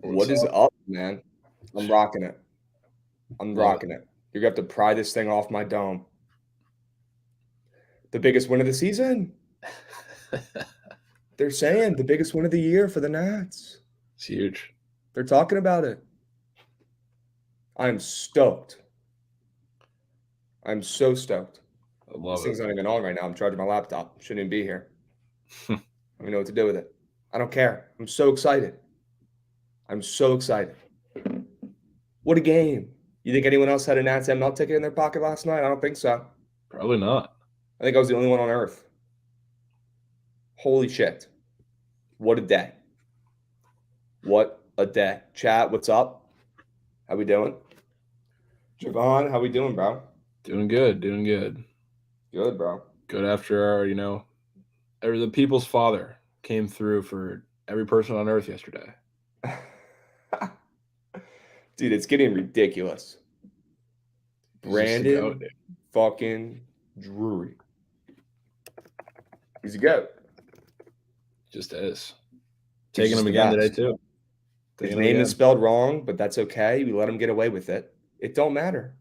What is up, man? I'm rocking it. I'm rocking it. You're going to have to pry this thing off my dome. The biggest win of the season. They're saying the biggest win of the year for the Nats. It's huge. They're talking about it. I'm stoked. I'm so stoked. I love This thing's it. not even on right now. I'm charging my laptop. Shouldn't even be here. I don't even know what to do with it. I don't care. I'm so excited. I'm so excited. What a game. You think anyone else had a Nats ML ticket in their pocket last night? I don't think so. Probably not. I think I was the only one on earth. Holy shit. What a day. What a day. Chat, what's up? How we doing? Jovan, how we doing, bro? Doing good. Doing good. Good, bro. Good after our, the people's father came through for every person on earth yesterday. Dude, it's getting ridiculous. Brandon fucking Drury. He's a goat. Just is. Taking him again today, too. His name is spelled wrong, but that's okay. We let him get away with it. It don't matter.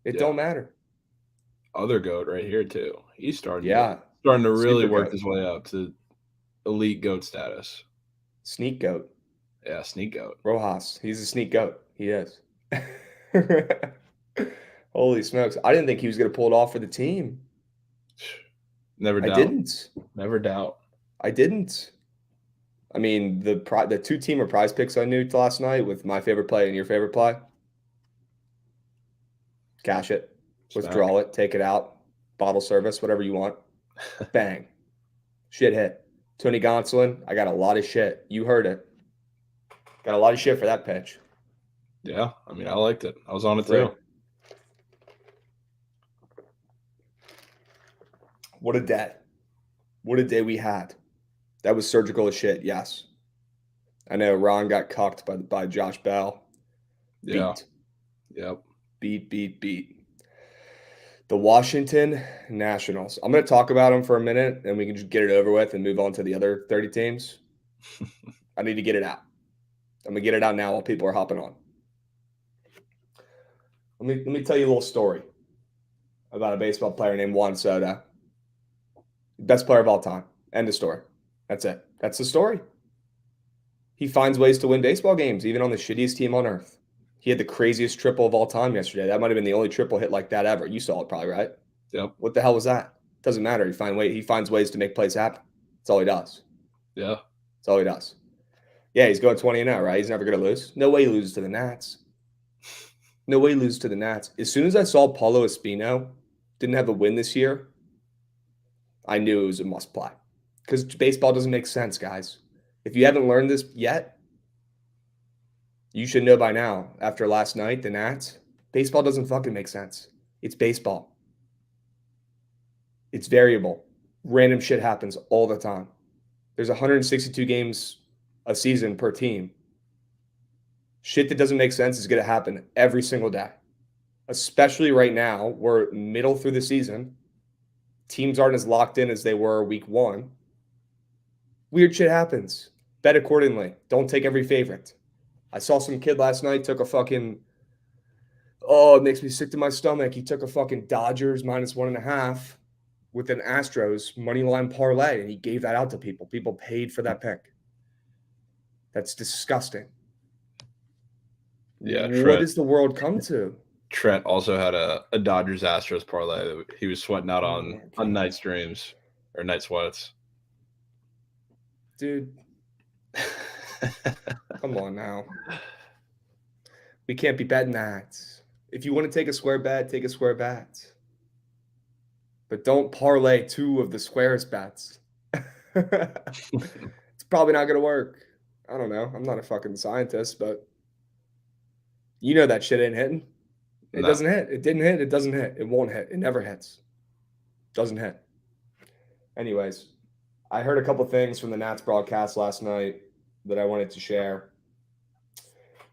It don't matter. Other goat right here, too. He's starting to Super really work goat. his way up to elite goat status. Sneak goat. Yeah, sneak goat. Rojas. He's a sneak goat. He is. Holy smokes. I didn't think he was going to pull it off for the team. Never doubt. I didn't. Never doubt. I didn't. I mean, the 2-teamer prize picks I knew last night with my favorite play and your favorite play. Cash it. Withdraw it. Take it out. Bottle service. Whatever you want. Bang. Shit hit. Tony Gonsolin, I got a lot of shit. You heard it. Got a lot of shit for that pitch. Yeah, I mean, I liked it. I was on it Free. too. What a day. What a day we had. That was surgical as shit, yes. I know Ron got cucked by Josh Bell. Yeah. Beat. Yep. Beat. The Washington Nationals. I'm going to talk about them for a minute, and we can just get it over with and move on to the other 30 teams. I need to get it out. I'm going to get it out now while people are hopping on. Let me tell you a little story about a baseball player named Juan Soto. Best player of all time. End of story. That's it. That's the story. He finds ways to win baseball games, even on the shittiest team on earth. He had the craziest triple of all time yesterday. That might have been the only triple hit like that ever. You saw it probably, right? Yep. What the hell was that? Doesn't matter. He finds ways to make plays happen. That's all he does. Yeah. That's all he does. Yeah, he's going 20-0, right? He's never going to lose. No way he loses to the Nats. No way he loses to the Nats. As soon as I saw Paulo Espino didn't have a win this year, I knew it was a must play. Because baseball doesn't make sense, guys. If you haven't learned this yet, you should know by now, after last night, the Nats, baseball doesn't fucking make sense. It's baseball. It's variable. Random shit happens all the time. There's 162 games a season per team. Shit that doesn't make sense is going to happen every single day. Especially right now, we're middle through the season. Teams aren't as locked in as they were week one. Weird shit happens. Bet accordingly. Don't take every favorite. I saw some kid last night took a fucking, it makes me sick to my stomach. He took a fucking Dodgers -1.5 with an Astros money line parlay, and he gave that out to people. People paid for that pick. That's disgusting. Yeah. What does the world come to? Trent also had a Dodgers Astros parlay that he was sweating out on night streams or night sweats. Dude, come on now. We can't be betting that. If you want to take a square bet, take a square bet. But don't parlay two of the squarest bets. It's probably not going to work. I don't know. I'm not a fucking scientist, but you know that shit ain't hitting. It doesn't hit. It didn't hit. It doesn't hit. It won't hit. It never hits. Doesn't hit. Anyways, I heard a couple things from the Nats broadcast last night that I wanted to share.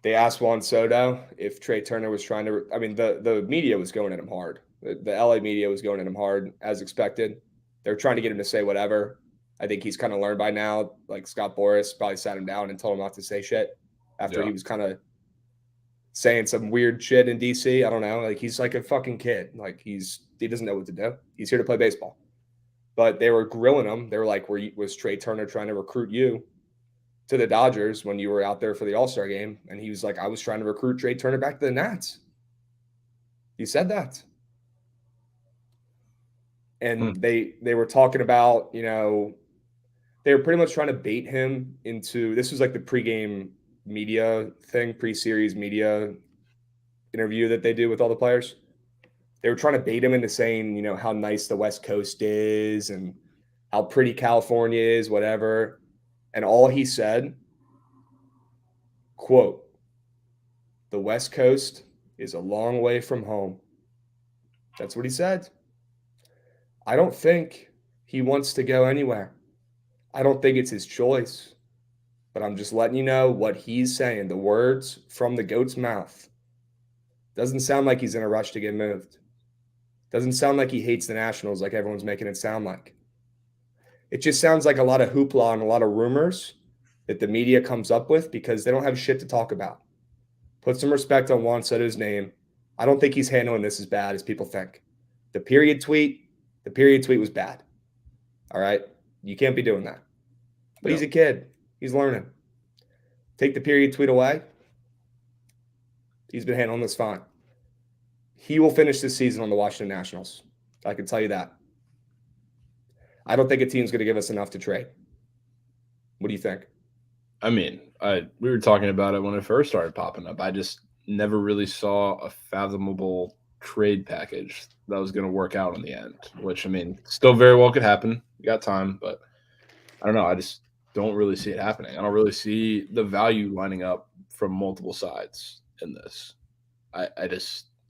They asked Juan Soto if Trey Turner was trying to – I mean, the media was going at him hard. The LA media was going at him hard, as expected. They're trying to get him to say whatever. I think he's kind of learned by now. Like Scott Boras probably sat him down and told him not to say shit after he was kind of saying some weird shit in DC. I don't know. Like he's like a fucking kid. Like he doesn't know what to do. He's here to play baseball. But they were grilling him. They were like, was Trey Turner trying to recruit you to the Dodgers when you were out there for the All-Star game? And he was like, I was trying to recruit Trey Turner back to the Nats. He said that. And they were talking about, they were pretty much trying to bait him into – this was like the pregame media thing, pre-series media interview that they do with all the players. They were trying to bait him into saying, how nice the West Coast is and how pretty California is, whatever. And all he said, quote, the West Coast is a long way from home. That's what he said. I don't think he wants to go anywhere. I don't think it's his choice. But I'm just letting you know what he's saying. The words from the goat's mouth. Doesn't sound like he's in a rush to get moved. Doesn't sound like he hates the Nationals like everyone's making it sound like. It just sounds like a lot of hoopla and a lot of rumors that the media comes up with because they don't have shit to talk about. Put some respect on Juan Soto's name. I don't think he's handling this as bad as people think. The period tweet was bad. All right? You can't be doing that. But he's a kid. He's learning. Take the period tweet away. He's been handling this fine. He will finish this season on the Washington Nationals. I can tell you that. I don't think a team's going to give us enough to trade. What do you think? I mean, we were talking about it when it first started popping up. I just never really saw a fathomable trade package that was going to work out in the end, which, I mean, still very well could happen. You got time, but I don't know. I just don't really see it happening. I don't really see the value lining up from multiple sides in this. I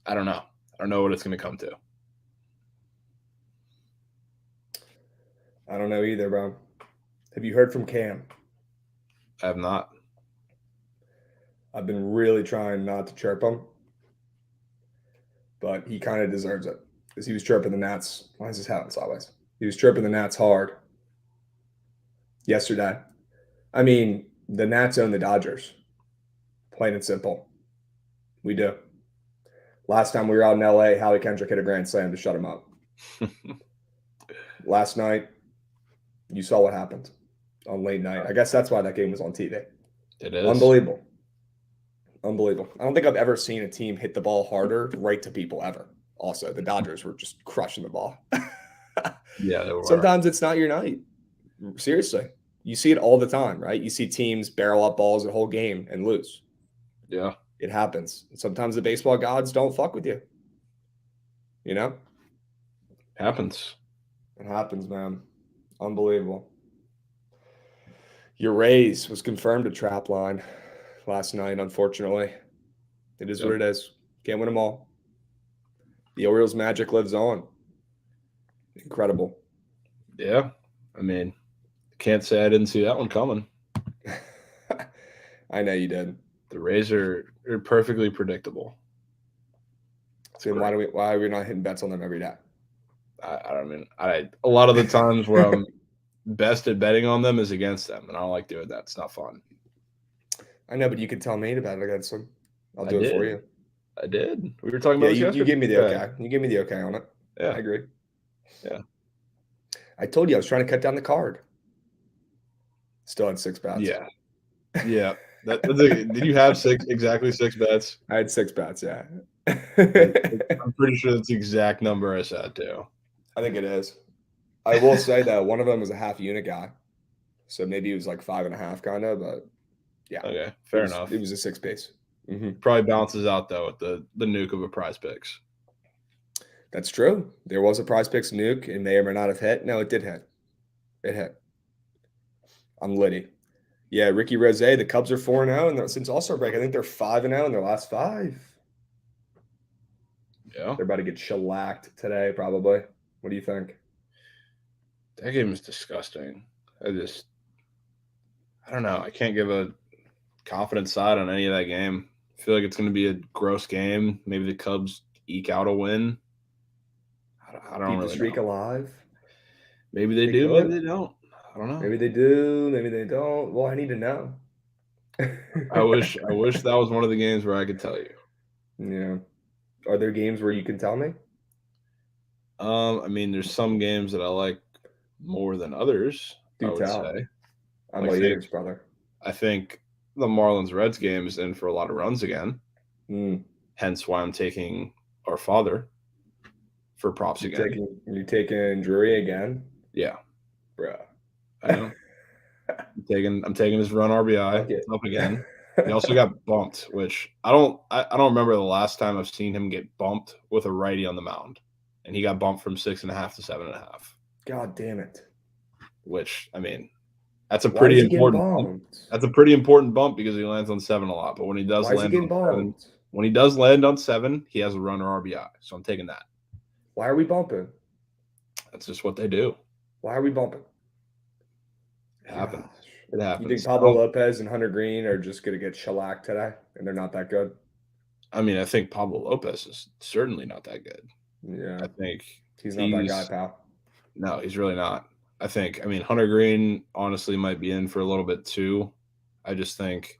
don't know. I don't know what it's going to come to. I don't know either, bro. Have you heard from Cam? I have not. I've been really trying not to chirp him, but he kind of deserves it because he was chirping the Nats. Why is this happening sideways? He was chirping the Nats hard yesterday. I mean, the Nats own the Dodgers. Plain and simple. We do. Last time we were out in LA, Howie Kendrick hit a grand slam to shut him up. Last night, you saw what happened on late night. I guess that's why that game was on TV. It is. Unbelievable. Unbelievable. I don't think I've ever seen a team hit the ball harder right to people ever. Also, the Dodgers were just crushing the ball. Yeah, they were. Sometimes it's not your night. Seriously. You see it all the time, right? You see teams barrel up balls the whole game and lose. Yeah. It happens. Sometimes the baseball gods don't fuck with you. You know? Happens. It happens, man. Unbelievable. Your Rays was confirmed a trap line last night, unfortunately. It is what it is. Can't win them all. The Orioles' magic lives on. Incredible. Yeah. I mean, can't say I didn't see that one coming. I know you did. The Rays are perfectly predictable. So why are we not hitting bets on them every day? I mean, a lot of the times where I'm best at betting on them is against them, and I don't like doing that. It's not fun. I know, but you could tell me to bet against them. I'll do it for you. I did. We were talking about this yesterday. You gave me the okay. You gave me the okay on it. Yeah. I agree. Yeah. I told you I was trying to cut down the card. Still had 6 bets. Yeah. Yeah. Did you have exactly 6 bets? I had 6 bets, yeah. I'm pretty sure that's the exact number I said too. I think it is. I will say that one of them was a half unit guy. So maybe it was like 5.5 kind of, but yeah. Okay, fair enough. It was a 6 base. Mm-hmm. Probably balances out though with the nuke of a Prize Picks. That's true. There was a Prize Picks nuke. It may or may not have hit. No, it did hit. It hit. I'm litty. Yeah, Ricky Rose. The Cubs are 4-0, and since All-Star break, I think they're 5-0 in their last 5. Yeah, they're about to get shellacked today, probably. What do you think? That game is disgusting. I don't know. I can't give a confident side on any of that game. I feel like it's going to be a gross game. Maybe the Cubs eke out a win. I don't Keep really the streak alive. Maybe they do. Maybe they don't. I don't know. Maybe they do. Maybe they don't. Well, I need to know. I wish that was one of the games where I could tell you. Yeah. Are there games where you can tell me? I mean, there's some games that I like more than others. Do I would tell. say. I'm all ears, brother. I think the Marlins-Reds game is in for a lot of runs again. Hence why I'm taking our father for props again. You taking Drury again? Yeah. Bruh. I know. I'm taking his run RBI up again. He also got bumped, which I don't remember the last time I've seen him get bumped with a righty on the mound. And he got bumped from 6.5 to 7.5. God damn it. Which, I mean, that's a pretty important bump. That's a pretty important bump because he lands on 7 a lot. But when he does land on 7, he has a run or RBI. So I'm taking that. Why are we bumping? That's just what they do. Why are we bumping? It happens. It happens. You think Pablo Lopez and Hunter Green are just going to get shellacked today and they're not that good? I mean, I think Pablo Lopez is certainly not that good. Yeah. I think he's not that guy, pal. No, he's really not. I mean, Hunter Green honestly might be in for a little bit too. I just think,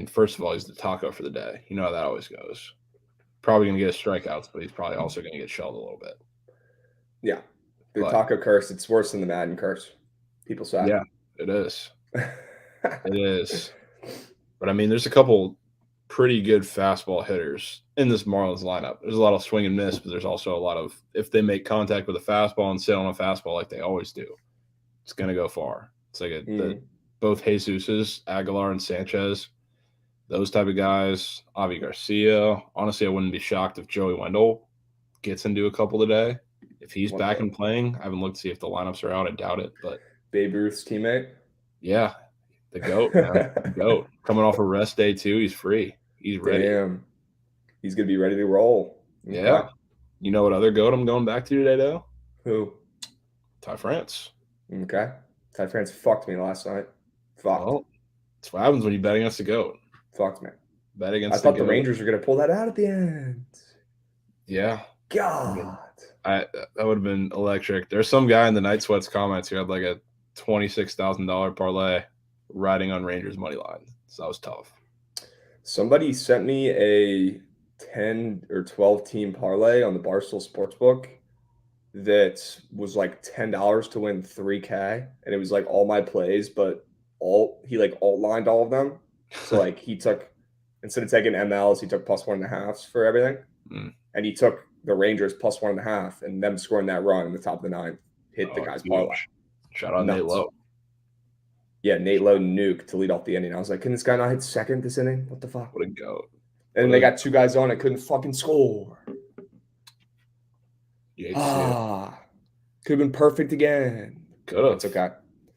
first of all, he's the taco for the day. You know how that always goes. Probably going to get his strikeouts, but he's probably also going to get shelled a little bit. Yeah. The taco curse, it's worse than the Madden curse. People say. Yeah, it is. It is. But, I mean, there's a couple pretty good fastball hitters in this Marlins lineup. There's a lot of swing and miss, but there's also a lot of, if they make contact with a fastball and sit on a fastball like they always do, it's going to go far. It's like both Jesus's, Aguilar and Sanchez, Those type of guys, Avi Garcia. Honestly, I wouldn't be shocked if Joey Wendell gets into a couple today. If he's What back the- and playing, I haven't looked to see if the lineups are out. I doubt it, but Babe Ruth's teammate. yeah, the GOAT, man. The GOAT. Coming off a rest day, too. He's free. He's ready. Damn. He's going to be ready to roll. Okay. Yeah. You know what other GOAT I'm going back to today, though? Who? Ty France. Okay. Ty France fucked me last night. Fucked. Well, that's what happens when you bet against the GOAT. Fucked me. Bet against I thought the GOAT. Rangers were going to pull that out at the end. Yeah. God. That would have been electric. There's some guy in the Night Sweats comments who had like a $26,000 parlay riding on Rangers money line. So that was tough. Somebody sent me a 10 or 12 team parlay on the Barstool Sportsbook that was like $10 to win 3K. And it was like all my plays, but he like alt lined all of them. So like he took, instead of taking MLs, he took +1.5s for everything. And he took the Rangers +1.5 and them scoring that run in the top of the ninth hit the guy's parlay. Shout out Nuts. Nate Lowe. Yeah, Nate Lowe nuked to lead off the inning. I was like, can this guy not hit second this inning? What the fuck? What a goat. And they got two guys on it, couldn't fucking score. You hate to see it. Could have been perfect again. Could have. It's okay.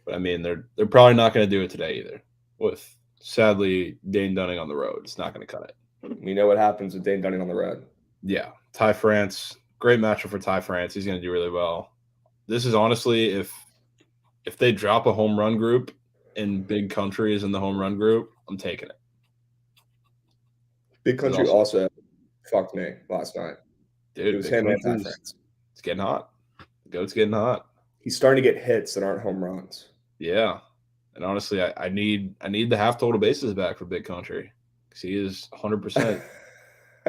But I mean, they're probably not going to do it today either. With sadly Dane Dunning on the road, it's not going to cut it. We know what happens with Dane Dunning on the road. Yeah, Ty France, great matchup for Ty France. He's going to do really well. This is honestly, if they drop a home run group and Big Country is in the home run group, I'm taking it. Big Country also fucked me last night. Dude, it was him and Ty France. It's getting hot. The GOAT's getting hot. He's starting to get hits that aren't home runs. Yeah. And honestly, I need the half total bases back for Big Country because he is 100%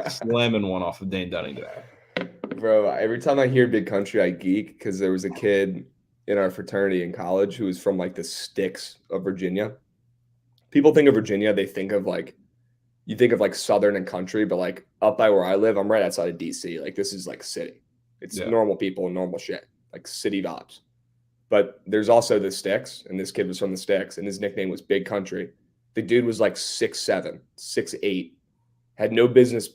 slamming one off of Dane Dunning today. Bro, every time I hear Big Country, I geek because there was a kid in our fraternity in college who was from like the sticks of Virginia. People think of Virginia, they think of like, you think of like Southern and country, but like up by where I live, I'm right outside of DC. Like this is like city. It's normal people and normal shit, like city vibes. But there's also the sticks, and this kid was from the sticks, and his nickname was Big Country. The dude was like 6'7", 6'8", had no business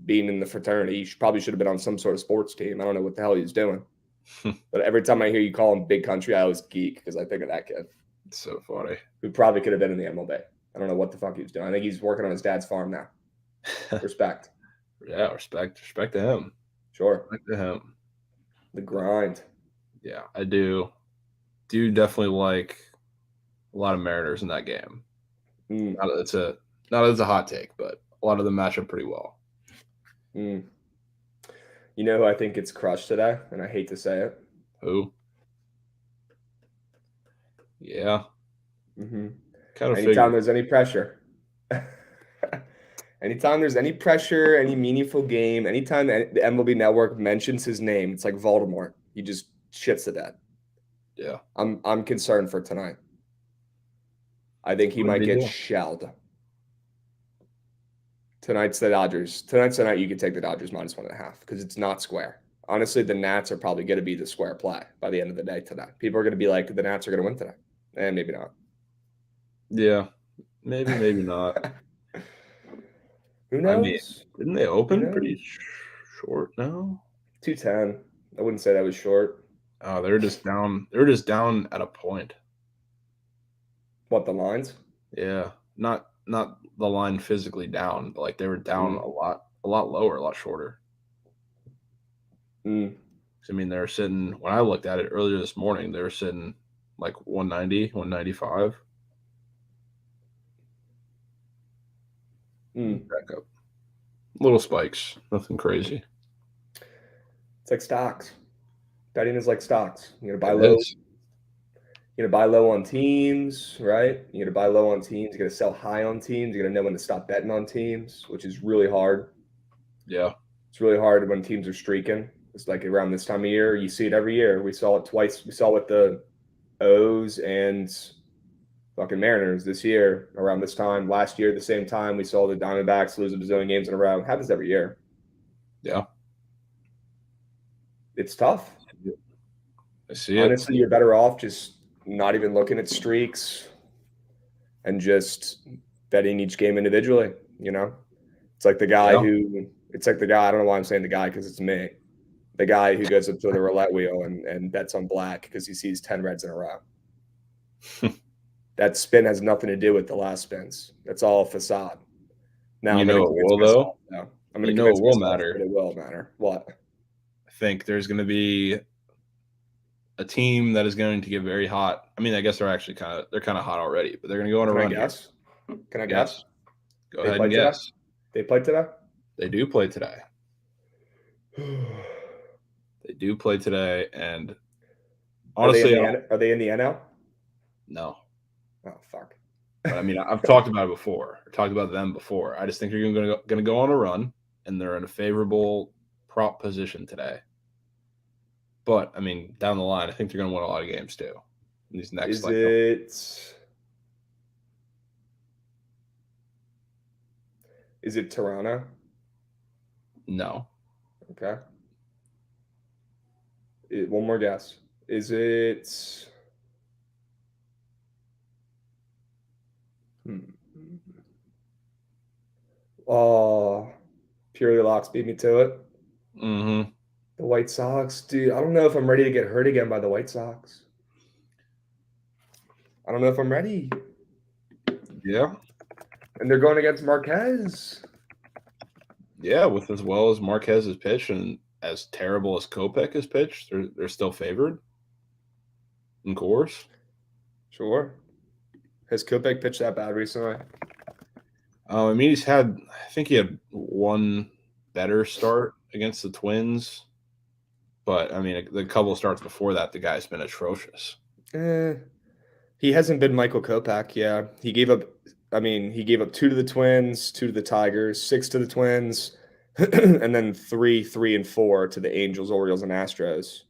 being in the fraternity. He probably should have been on some sort of sports team. I don't know what the hell he was doing. But every time I hear you call him Big Country, I always geek because I think of that kid. It's so funny. Who probably could have been in the MLB. I don't know what the fuck he was doing. I think he's working on his dad's farm now. Respect. Yeah, respect to him. Sure. Respect to him. The grind. Yeah, I do. Do definitely like a lot of Mariners in that game. Not that it's a hot take, but a lot of them match up pretty well. You know who I think gets crushed today, and I hate to say it. Who? Yeah. Kind of anytime there's any pressure. Anytime there's any pressure, any meaningful game, anytime the MLB Network mentions his name, it's like Voldemort. He just shits to that. Yeah. I'm concerned for tonight. I think he might get shelled. Tonight's the Dodgers. Tonight's the night you can take the Dodgers -1.5 because it's not square. Honestly, the Nats are probably going to be the square play by the end of the day tonight. People are going to be like, the Nats are going to win today. And maybe not. Yeah. Maybe not. Who knows? I mean, didn't they open pretty short now? 210. I wouldn't say that was short. Oh, they're just down. They're just down at a point. What, the lines? Yeah. Not the line physically down, but like they were down a lot lower, a lot shorter. I mean, they were sitting, when I looked at it earlier this morning, they were sitting like 190, 195. Back up. Little spikes, nothing crazy. It's like stocks. Betting is like stocks. You're gonna buy low. You're gonna buy low on teams, right? You're gonna buy low on teams. You're gonna sell high on teams. You're gonna know when to stop betting on teams, which is really hard. Yeah, it's really hard when teams are streaking. It's like around this time of year. You see it every year. We saw it twice. We saw it with the O's and fucking Mariners this year around this time. Last year, at the same time, we saw the Diamondbacks lose a bazillion games in a row. It happens every year. Yeah. It's tough. I see it. Honestly, you're better off just not even looking at streaks and just betting each game individually. It's like the guy I don't know why I'm saying the guy because it's me. The guy who goes up to the roulette wheel and bets on black because he sees 10 reds in a row. That spin has nothing to do with the last spins. That's all facade. Now it will, though. No, I'm going to convince it will myself matter. that it will matter. What? I think there's going to be a team that is going to get very hot. I mean, I guess they're kind of hot already, but they're going to go on a run. Can I guess? Go ahead and guess. They play today? They do play today. They do play today, and honestly, are they in the NL? No. Oh, fuck. But I mean, I've talked about it before. I talked about them before. I just think they're going to go on a run, and they're in a favorable prop position today. But I mean, down the line, I think they're going to win a lot of games too. In these next, Is it Toronto? No. Okay. One more guess. Is it? Oh, purely locks beat me to it. Mm-hmm. The White Sox, dude. I don't know if I'm ready to get hurt again by the White Sox. I don't know if I'm ready. Yeah. And they're going against Marquez. Yeah, with as well as Marquez has pitched and as terrible as Kopech has pitched, they're still favored. In course. Sure. Has Kopech pitched that bad recently? I mean, I think he had one better start against the Twins. But, I mean, the couple of starts before that, the guy's been atrocious. He hasn't been Michael Kopech, yeah. He gave up 2 to the Twins, 2 to the Tigers, 6 to the Twins, and then 3, 3, and 4 to the Angels, Orioles, and Astros.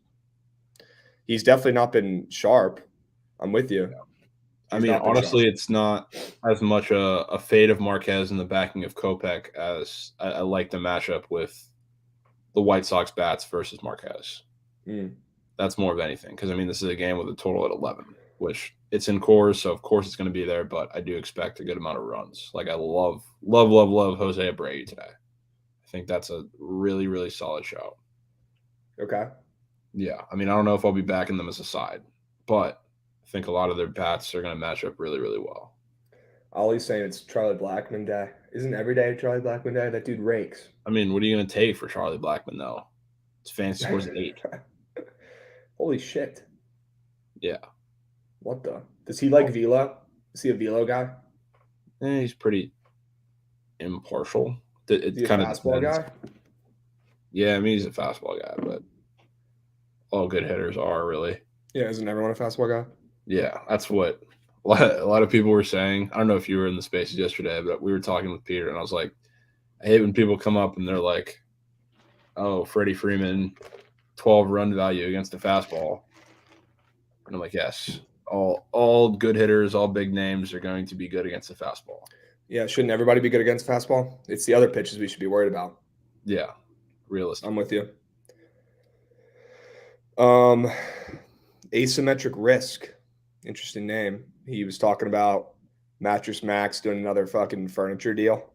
He's definitely not been sharp. I'm with you. I mean, honestly, it's not as much a fade of Marquez and the backing of Kopech as I like the matchup with the White Sox bats versus Marquez. That's more of anything because, I mean, this is a game with a total at 11, which it's in Coors, so of course it's going to be there, but I do expect a good amount of runs. Like, I love Jose Abreu today. I think that's a really, really solid shout. Okay. Yeah. I mean, I don't know if I'll be backing them as a side, but I think a lot of their bats are going to match up really, really well. Ollie's saying it's Charlie Blackmon Day. Isn't every day Charlie Blackmon Day? That dude rakes. I mean, what are you going to take for Charlie Blackmon, though? His fantasy scores at 8. Holy shit. Yeah. What the? Does he like velo? Is he a velo guy? He's pretty impartial. Is he a fastball guy? Yeah, I mean, he's a fastball guy, but all good hitters are, really. Yeah, isn't everyone a fastball guy? Yeah, that's what a lot of people were saying. I don't know if you were in the spaces yesterday, but we were talking with Peter, and I was like, I hate when people come up and they're like, oh, Freddie Freeman, 12 run value against a fastball. And I'm like, yes, all good hitters, all big names are going to be good against the fastball. Yeah, shouldn't everybody be good against fastball? It's the other pitches we should be worried about. Yeah, realistic. I'm with you. Asymmetric Risk. Interesting name. He was talking about Mattress Max doing another fucking furniture deal.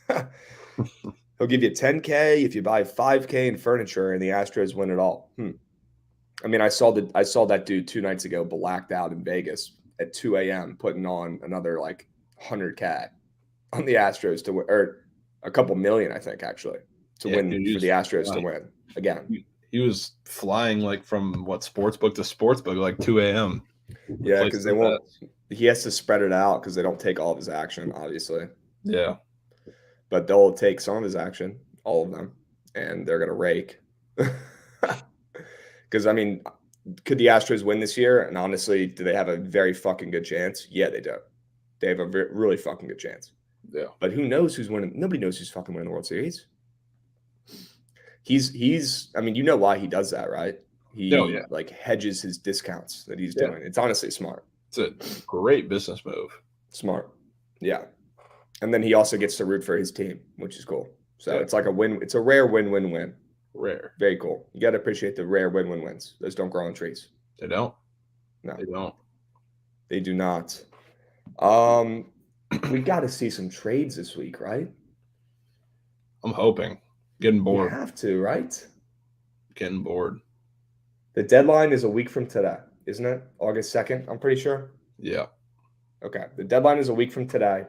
He'll give you $10K if you buy $5K in furniture and the Astros win it all. I mean, I saw that dude 2 nights ago blacked out in Vegas at 2 a.m. putting on another like $100K on the Astros to win, or a couple million, I think, actually, to win for the Astros to win again. He was flying like from sportsbook to sportsbook, like 2 a.m. Yeah, because they won't. He has to spread it out because they don't take all of his action, obviously. Yeah, but they'll take some of his action, all of them, and they're gonna rake. Because I mean, could the Astros win this year? And honestly, do they have a very fucking good chance? Yeah, they do. They have a really fucking good chance. Yeah, but who knows who's winning? Nobody knows who's fucking winning the World Series. He's. I mean, you know why he does that, right? He like hedges his discounts that he's doing. It's honestly smart. It's a great business move. Smart. Yeah. And then he also gets to root for his team, which is cool. So it's like a win. It's a rare win-win-win. Rare. Very cool. You got to appreciate the rare win-win-wins. Those don't grow on trees. They don't. No. They don't. They do not. We got to see some trades this week, right? I'm hoping. Getting We bored. have to, right? Getting bored. The deadline is a week from today, isn't it? August 2nd, I'm pretty sure. Yeah. Okay. The deadline is a week from today.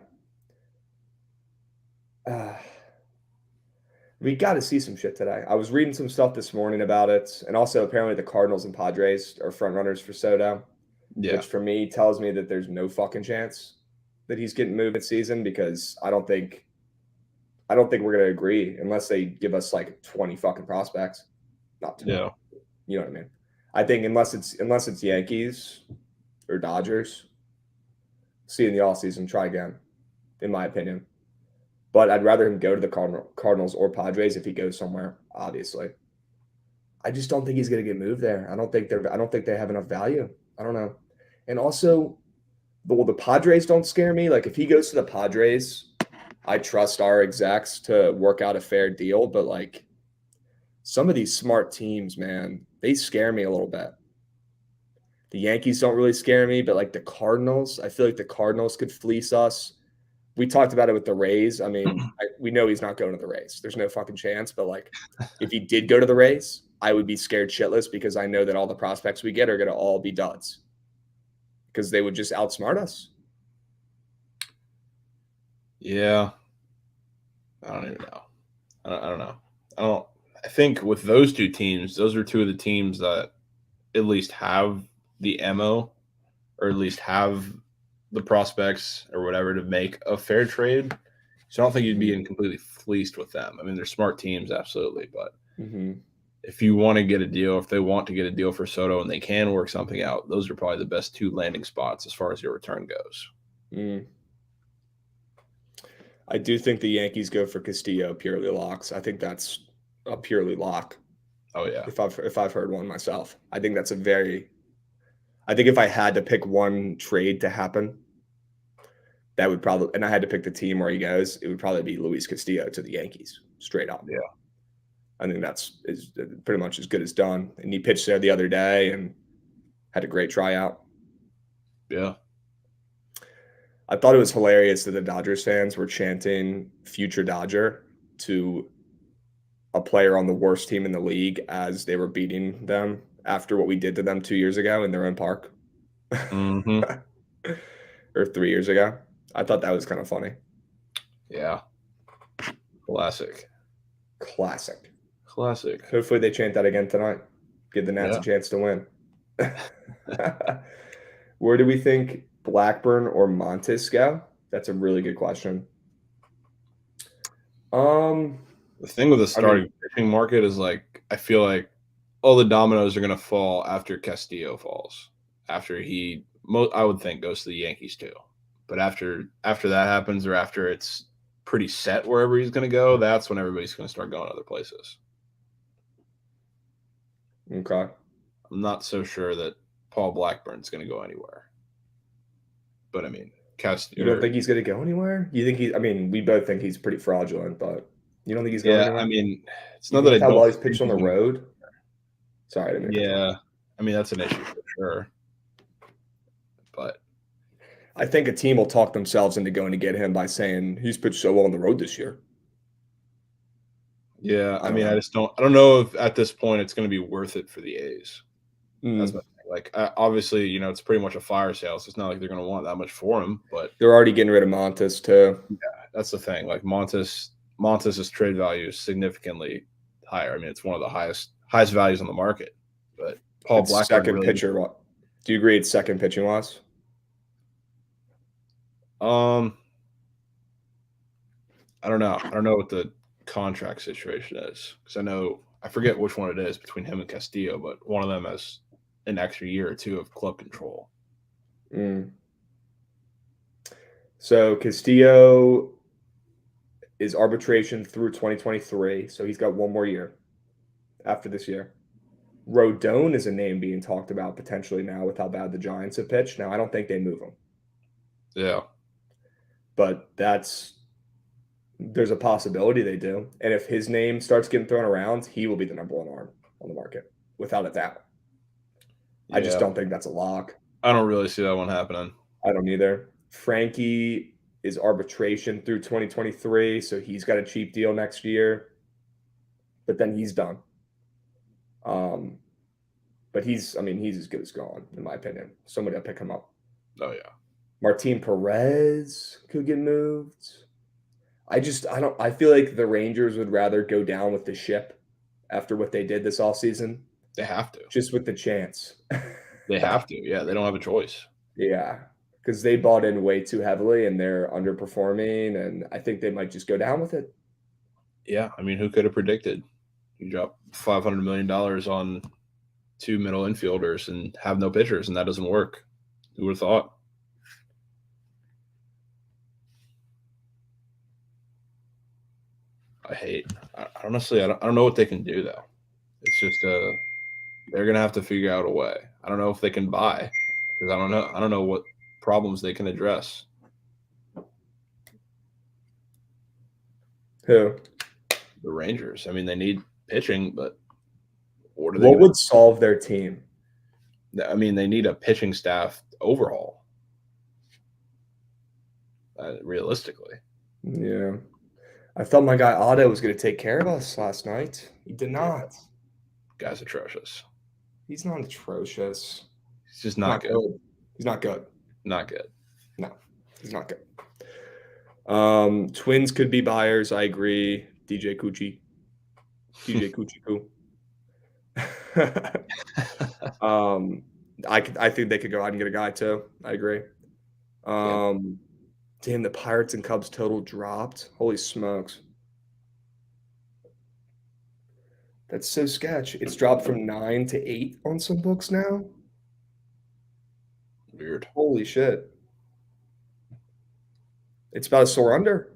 We got to see some shit today. I was reading some stuff this morning about it. And also, apparently, the Cardinals and Padres are front runners for Soto, Yeah. which for me tells me that there's no fucking chance that he's getting moved this season because I don't think we're gonna agree unless they give us like 20 fucking prospects. Not 20. Yeah. You know what I mean? I think unless it's Yankees or Dodgers, see in the offseason, try again, in my opinion. But I'd rather him go to the Cardinals or Padres if he goes somewhere, obviously. I just don't think he's gonna get moved there. I don't think they have enough value. I don't know. And also, the Padres don't scare me. Like if he goes to the Padres, I trust our execs to work out a fair deal, but like some of these smart teams, man, they scare me a little bit. The Yankees don't really scare me, but like the Cardinals, I feel like the Cardinals could fleece us. We talked about it with the Rays. I mean, we know he's not going to the Rays. There's no fucking chance. But like, if he did go to the Rays, I would be scared shitless because I know that all the prospects we get are going to all be duds because they would just outsmart us. Yeah. I don't even know. I don't know. I think with those two teams, those are two of the teams that at least have the ammo or at least have the prospects or whatever to make a fair trade. So I don't think you'd be getting completely fleeced with them. I mean, they're smart teams, absolutely. But if you want to get a deal, if they want to get a deal for Soto and they can work something out, those are probably the best two landing spots as far as your return goes. I do think the Yankees go for Castillo purely locks. I think that's a purely lock. Oh yeah. If I've heard one myself, I think that's a very. I think if I had to pick one trade to happen, that would probably, and I had to pick the team where he goes, it would probably be Luis Castillo to the Yankees, straight up. Yeah. I think that's is pretty much as good as done. And he pitched there the other day and had a great tryout. Yeah. I thought it was hilarious that the Dodgers fans were chanting "Future Dodger" to a player on the worst team in the league as they were beating them after what we did to them 2 years ago in their own park. Mm-hmm. Or 3 years ago. I thought that was kind of funny. Yeah. Classic. Hopefully they chant that again tonight. Give the Nats a chance to win. Where do we think Blackburn or Montes go? That's a really good question. The thing with the starting pitching market is like I feel like all the dominoes are going to fall after Castillo falls. After I would think goes to the Yankees too. But after that happens, or after it's pretty set wherever he's going to go, that's when everybody's going to start going other places. Okay. I'm not so sure that Paul Blackburn's going to go anywhere. But I mean, Castillo. You don't think he's going to go anywhere? You think we both think he's pretty fraudulent, but you don't think he's going anywhere? I mean, it's not that I don't. How well he's pitched on the road? Sorry, I didn't mean to I mean, that's an issue for sure. But I think a team will talk themselves into going to get him by saying he's pitched so well on the road this year. Yeah, I mean, I don't know if at this point it's going to be worth it for the A's. That's my thing. Like, obviously, it's pretty much a fire sale, so it's not like they're going to want that much for him. But they're already getting rid of Montes too. Yeah, that's the thing. Like Montes's trade value is significantly higher. I mean, it's one of the highest values on the market. But Paul Blackburn, second pitcher. Do you agree it's second pitching wise? I don't know. I don't know what the contract situation is because I forget which one it is between him and Castillo, but one of them has an extra year or two of club control. So Castillo is arbitration through 2023, so he's got one more year after this year. Rodon is a name being talked about potentially now with how bad the Giants have pitched. Now, I don't think they move him. Yeah. But there's a possibility they do. And if his name starts getting thrown around, he will be the number one arm on the market, without a doubt. Yeah. I just don't think that's a lock. I don't really see that one happening. I don't either. Frankie is arbitration through 2023, so he's got a cheap deal next year. But then he's done. But he's as good as gone, in my opinion. Somebody will pick him up. Oh yeah. Martin Perez could get moved. I feel like the Rangers would rather go down with the ship after what they did this offseason. They have to. Just with the chance. They have to. Yeah, they don't have a choice. Yeah, because they bought in way too heavily and they're underperforming, and I think they might just go down with it. Yeah, I mean, who could have predicted you drop $500 million on 2 middle infielders and have no pitchers, and that doesn't work? Who would have thought? Honestly, I don't know what they can do, though. It's just they're going to have to figure out a way. I don't know if they can buy, because I don't know what problems they can address. Who? The Rangers. I mean, they need pitching, but what would solve their team? I mean, they need a pitching staff overhaul. Realistically. Yeah. I thought my guy Otto was going to take care of us last night. He did not. Guy's atrocious. He's not atrocious. He's just not good. He's not good. Not good. No, he's not good. Twins could be buyers. I agree. DJ Coochie. I think they could go out and get a guy too. I agree. Damn, the Pirates and Cubs total dropped. Holy smokes. That's so sketch. It's dropped from 9 to 8 on some books now. Weird. Holy shit. It's about a sore under.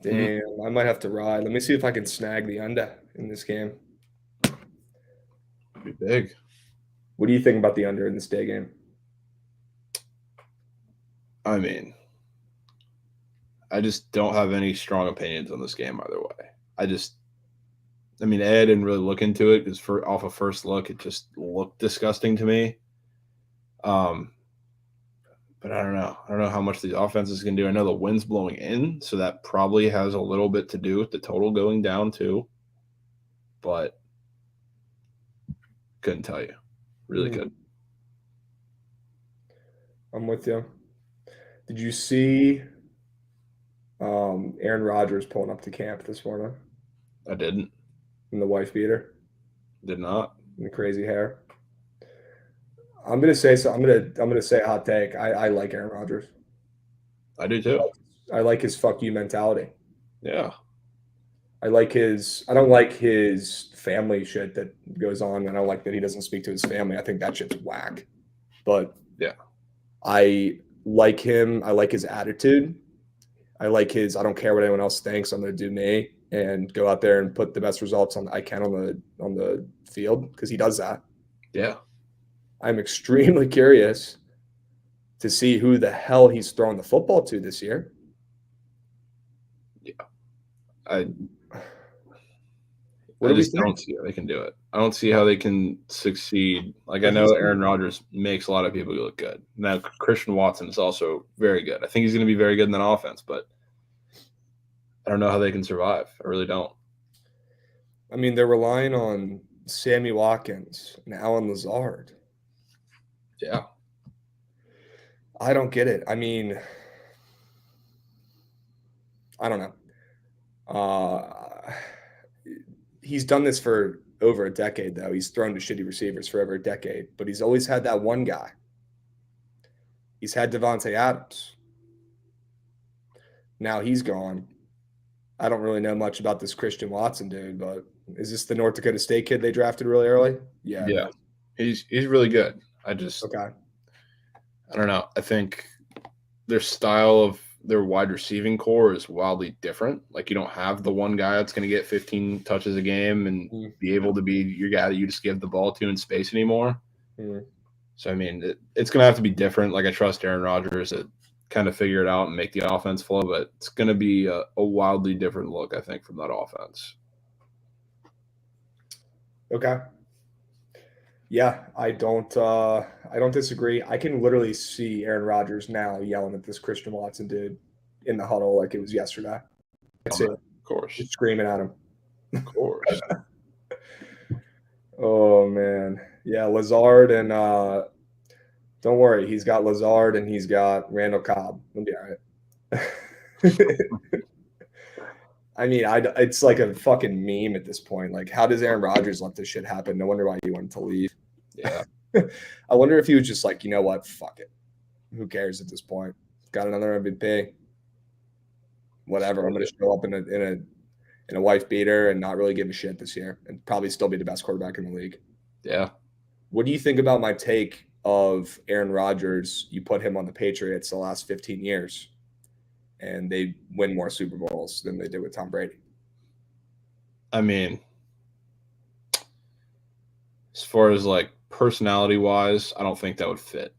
Damn, I might have to ride. Let me see if I can snag the under in this game. Be big. What do you think about the under in this day game? I mean, I just don't have any strong opinions on this game either way. I didn't really look into it because off a first look, it just looked disgusting to me. But I don't know. I don't know how much these offenses can do. I know the wind's blowing in, so that probably has a little bit to do with the total going down too. But couldn't tell you. Really couldn't. I'm with you. Did you see Aaron Rodgers pulling up to camp this morning? I didn't. In the wife beater? Did not. And the crazy hair. I'm gonna say so. I'm gonna say a hot take. I like Aaron Rodgers. I do too. I like his fuck you mentality. Yeah. I don't like his family shit that goes on. I don't like that he doesn't speak to his family. I think that shit's whack. But yeah, I like him. I like his attitude. I like his I don't care what anyone else thinks. I'm gonna do me and go out there and put the best results I can on the field because he does that. Yeah. I'm extremely curious to see who the hell he's throwing the football to this year. Yeah. I just don't see how they can do it. I don't see how they can succeed. Like, I know Aaron Rodgers makes a lot of people look good. Now, Christian Watson is also very good. I think he's going to be very good in that offense, but I don't know how they can survive. I really don't. I mean, they're relying on Sammy Watkins and Alan Lazard. Yeah. I don't get it. I mean, I don't know. He's done this for over a decade, though. He's thrown to shitty receivers for over a decade, but he's always had that one guy. He's had Devontae Adams. Now he's gone. I don't really know much about this Christian Watson dude, but is this the North Dakota State kid they drafted really early? Yeah. Yeah. He's really good. Okay. I don't know. I think their style of their wide receiving core is wildly different. Like, you don't have the one guy that's going to get 15 touches a game and be able to be your guy that you just give the ball to in space anymore. So, I mean, it's going to have to be different. Like, I trust Aaron Rodgers to kind of figure it out and make the offense flow, but it's going to be a wildly different look, I think, from that offense. Okay. Yeah, I don't disagree. I can literally see Aaron Rodgers now yelling at this Christian Watson dude in the huddle like it was yesterday. I Oh, see man, it. of course, Just screaming at him. of course. Oh man. Yeah, Lazard and don't worry, he's got Lazard and he's got Randall Cobb. He'll be all right. I mean, it's like a fucking meme at this point. Like, how does Aaron Rodgers let this shit happen? No wonder why he wanted to leave. Yeah, I wonder if he was just like, you know what, fuck it. Who cares at this point? Got another MVP. Whatever. I'm gonna show up in a wife beater and not really give a shit this year, and probably still be the best quarterback in the league. yeah. What do you think about my take of Aaron Rodgers? You put him on the Patriots the last 15 years, and they win more Super Bowls than they did with Tom Brady. I mean, as far as like personality wise, I don't think that would fit.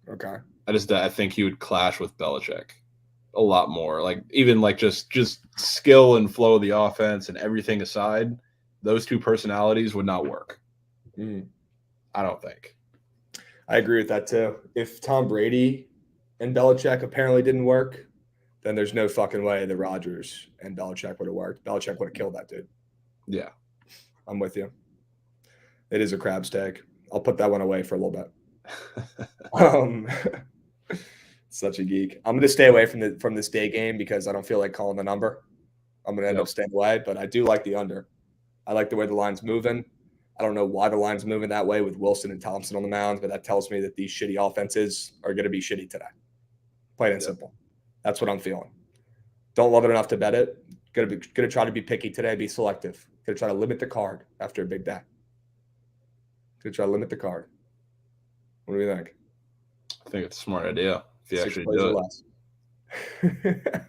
Okay. I think he would clash with Belichick a lot more. Like even like just skill and flow of the offense and everything aside, those two personalities would not work. Mm. I don't think. I agree with that too. If Tom Brady and Belichick apparently didn't work, then there's no fucking way that Rodgers and Belichick would have worked. Belichick would have killed that dude. Yeah. I'm with you. It is a Krabs take. I'll put that one away for a little bit. Such a geek. I'm going to stay away from this day game because I don't feel like calling the number. I'm going to end up staying away, but I do like the under. I like the way the line's moving. I don't know why the line's moving that way with Wilson and Thompson on the mound, but that tells me that these shitty offenses are going to be shitty today. Plain and simple. That's what I'm feeling. Don't love it enough to bet it. Gonna try to be picky today. Be selective. Gonna try to limit the card after a big day. Gonna try to limit the card. What do you think? I think it's a smart idea if you 6 actually plays do or it. less.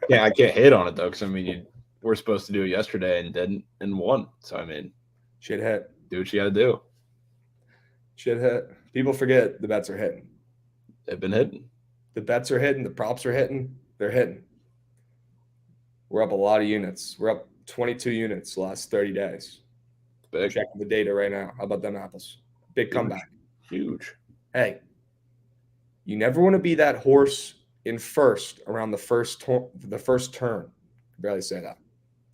Yeah, I can't hate on it though, because I mean, we're supposed to do it yesterday and didn't and won. So I mean, Shit hit. do what you got to do. Shit hit. People forget the bets are hitting. They've been hitting. The bets are hitting. The props are hitting. They're hitting. We're up a lot of units. We're up 22 units the last 30 days. Big. Checking the data right now. How about them apples? Big comeback. Huge. Hey, you never want to be that horse in first around the first turn. I barely say that.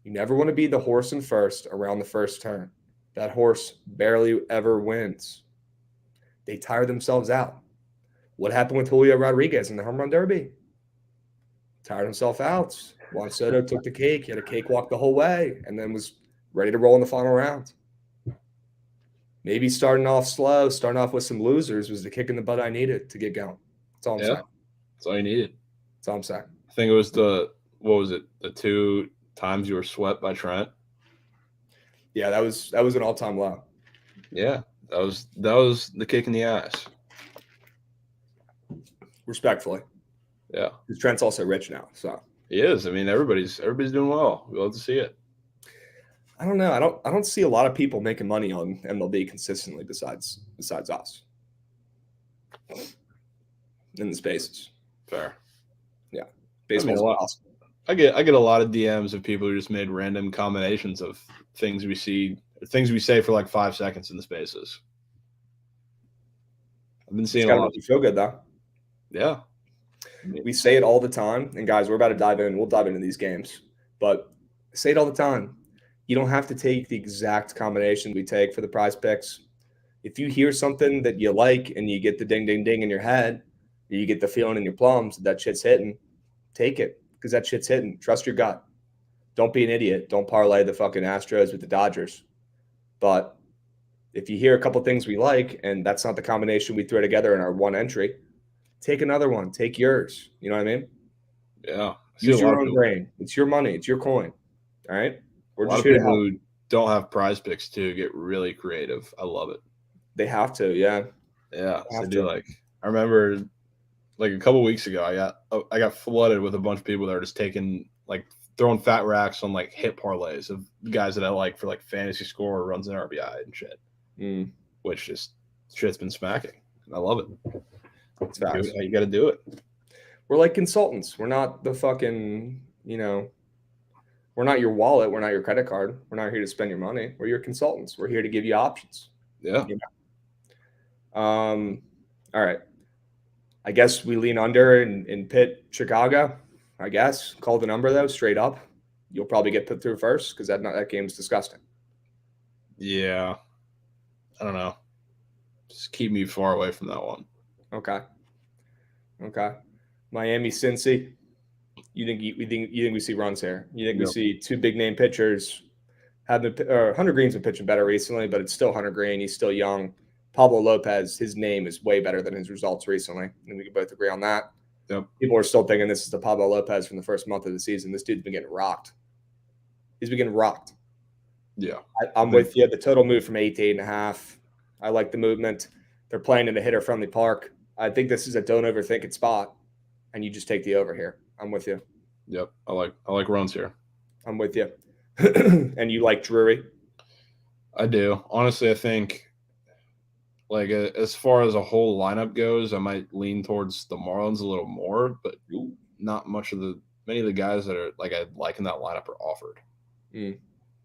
You never want to be the horse in first around the first turn. That horse barely ever wins. They tire themselves out. What happened with Julio Rodriguez in the home run derby? Tired himself out. Juan Soto took the cake. He had a cakewalk the whole way and then was ready to roll in the final round. Maybe starting off slow, starting off with some losers was the kick in the butt I needed to get going. That's all I'm saying. That's all you needed. That's all I'm saying. I think it was the 2 times you were swept by Trent. Yeah, that was an all-time low. Yeah, that was the kick in the ass. Respectfully. Yeah. Because Trent's also rich now, so he is. I mean, everybody's doing well. We love to see it. I don't know. I don't see a lot of people making money on MLB consistently besides us in the spaces. Fair. Yeah, baseball's awesome. I get a lot of DMs of people who just made random combinations of things we say for like 5 seconds in the spaces. I've been seeing a lot. You feel good though. Yeah. We say it all the time, and guys, we're about to dive in. We'll dive into these games, but I say it all the time. You don't have to take the exact combination we take for the prize picks. If you hear something that you like and you get the ding, ding, ding in your head, or you get the feeling in your plums that shit's hitting, take it because that shit's hitting. Trust your gut. Don't be an idiot. Don't parlay the fucking Astros with the Dodgers. But if you hear a couple things we like and that's not the combination we throw together in our one entry, take another one. Take yours. You know what I mean? Yeah. Use your own brain. It's your money. It's your coin. All right? A lot of people who don't have prize picks too get really creative. I love it. They have to, yeah. Yeah. So do I remember like a couple weeks ago, I got flooded with a bunch of people that are just throwing fat racks on like hit parlays of guys that I like for like fantasy score, runs and RBI and shit. Which just shit's been smacking. I love it. It's facts. You got to do it. We're like consultants. We're not the fucking, we're not your wallet. We're not your credit card. We're not here to spend your money. We're your consultants. We're here to give you options. Yeah. All right. I guess we lean under in Pitt, Chicago. I guess call the number though, straight up. You'll probably get put through first because that game's disgusting. Yeah, I don't know. Just keep me far away from that one. Okay. Okay. Miami, Cincy. You think we see runs here? You think we Yep. see two big name pitchers? Hunter Green's been pitching better recently, but it's still Hunter Green. He's still young. Pablo Lopez, his name is way better than his results recently, and we can both agree on that. Yep. People are still thinking this is the Pablo Lopez from the first month of the season. This dude's been getting rocked. He's been getting rocked. Yeah. I'm with you. The total moved from 8 to 8.5. I like the movement. They're playing in a hitter-friendly park. I think this is a don't overthink it spot, and you just take the over here. I'm with you. Yep. I like runs here. I'm with you. And you like Drury? I do. Honestly, I think like as far as a whole lineup goes, I might lean towards the Marlins a little more, but not much of many of the guys that are like I like in that lineup are offered.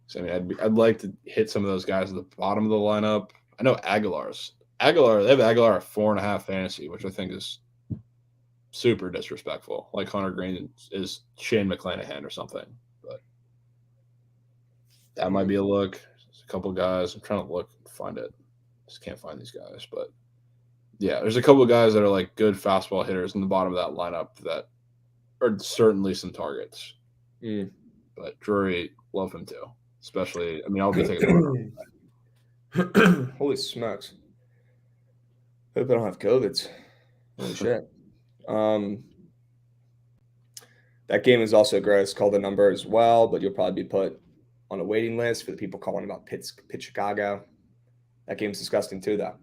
So I mean, I'd like to hit some of those guys at the bottom of the lineup. I know they have Aguilar at 4.5 fantasy, which I think is super disrespectful. Like Hunter Green is Shane McClanahan or something, but that might be a look. There's a couple guys. I'm trying to look and find it. Just can't find these guys, but yeah, there's a couple of guys that are like good fastball hitters in the bottom of that lineup that are certainly some targets. But Drury, love him too. Especially, I mean, I'll be taking Holy smokes. Hope I don't have COVIDs. Holy shit. That game is also gross. Call the number as well, but you'll probably be put on a waiting list for the people calling about Pitt Chicago. That game's disgusting too, though.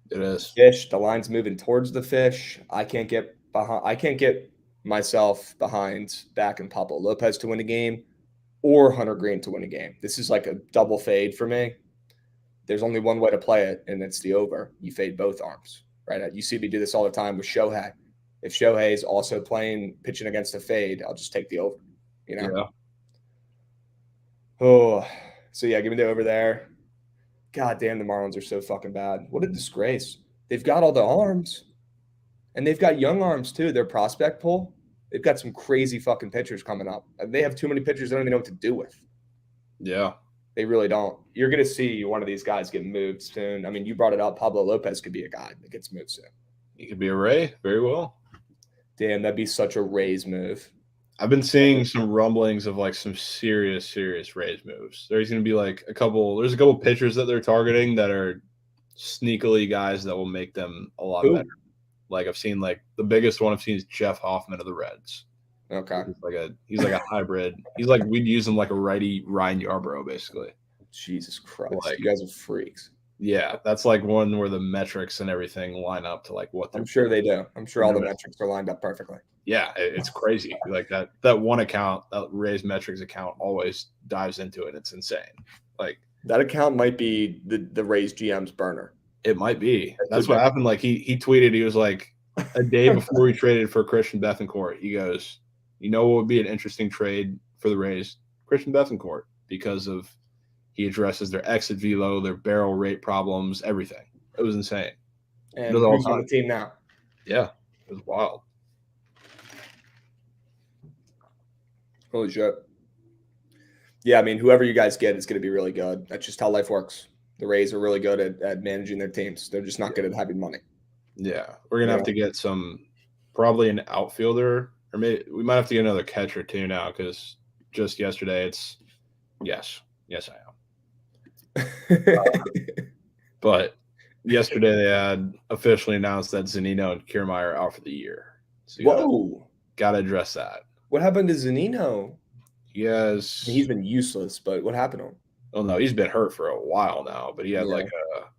It is. Fish. The line's moving towards the fish. I can't get behind. I can't get myself behind back in Pablo Lopez to win a game or Hunter Green to win a game. This is like a double fade for me. There's only one way to play it, and it's the over. You fade both arms, right? You see me do this all the time with Shohei. If Shohei is also pitching against a fade, I'll just take the over. You know? Yeah. Oh, so yeah, give me the over there. God damn, the Marlins are so fucking bad. What a disgrace. They've got all the arms, and they've got young arms too. Their prospect pool, they've got some crazy fucking pitchers coming up. They have too many pitchers they don't even know what to do with. Yeah. They really don't. You're going to see one of these guys get moved soon. I mean, you brought it up. Pablo Lopez could be a guy that gets moved soon. He could be a Ray, very well. Damn, that'd be such a Rays move. I've been seeing some rumblings of like some serious Rays moves. There's going to be like there's a couple pitchers that they're targeting that are sneakily guys that will make them a lot better. Like I've seen like the biggest one I've seen is Jeff Hoffman of the Reds. Okay. He's like a hybrid. He's like we'd use him like a righty Ryan Yarbrough, basically. Jesus Christ. Like, you guys are freaks. Yeah, that's like one where the metrics and everything line up to like what they're I'm sure they do. I'm sure all the metrics are lined up perfectly. Yeah, it's crazy. Like that one account, that Rays metrics account always dives into it. It's insane. Like that account might be the Rays GM's burner. It might be. That's what happened. Like he tweeted, he was like a day before he traded for Christian Bethancourt, he goes, you know what would be an interesting trade for the Rays? Christian Bethancourt, because of he addresses their exit velo, their barrel rate problems, everything. It was insane. And who's on the team now? Yeah, it was wild. Holy shit. Yeah, I mean, whoever you guys get is going to be really good. That's just how life works. The Rays are really good at managing their teams. They're just not good at having money. Yeah, we're going to have to get probably an outfielder, or maybe we might have to get another catcher too now, because just yesterday yes, I am. But yesterday they had officially announced that Zunino and Kiermaier are out for the year. So got to address that. What happened to Zunino? He's been useless, but what happened to him? Oh no, he's been hurt for a while now, but he had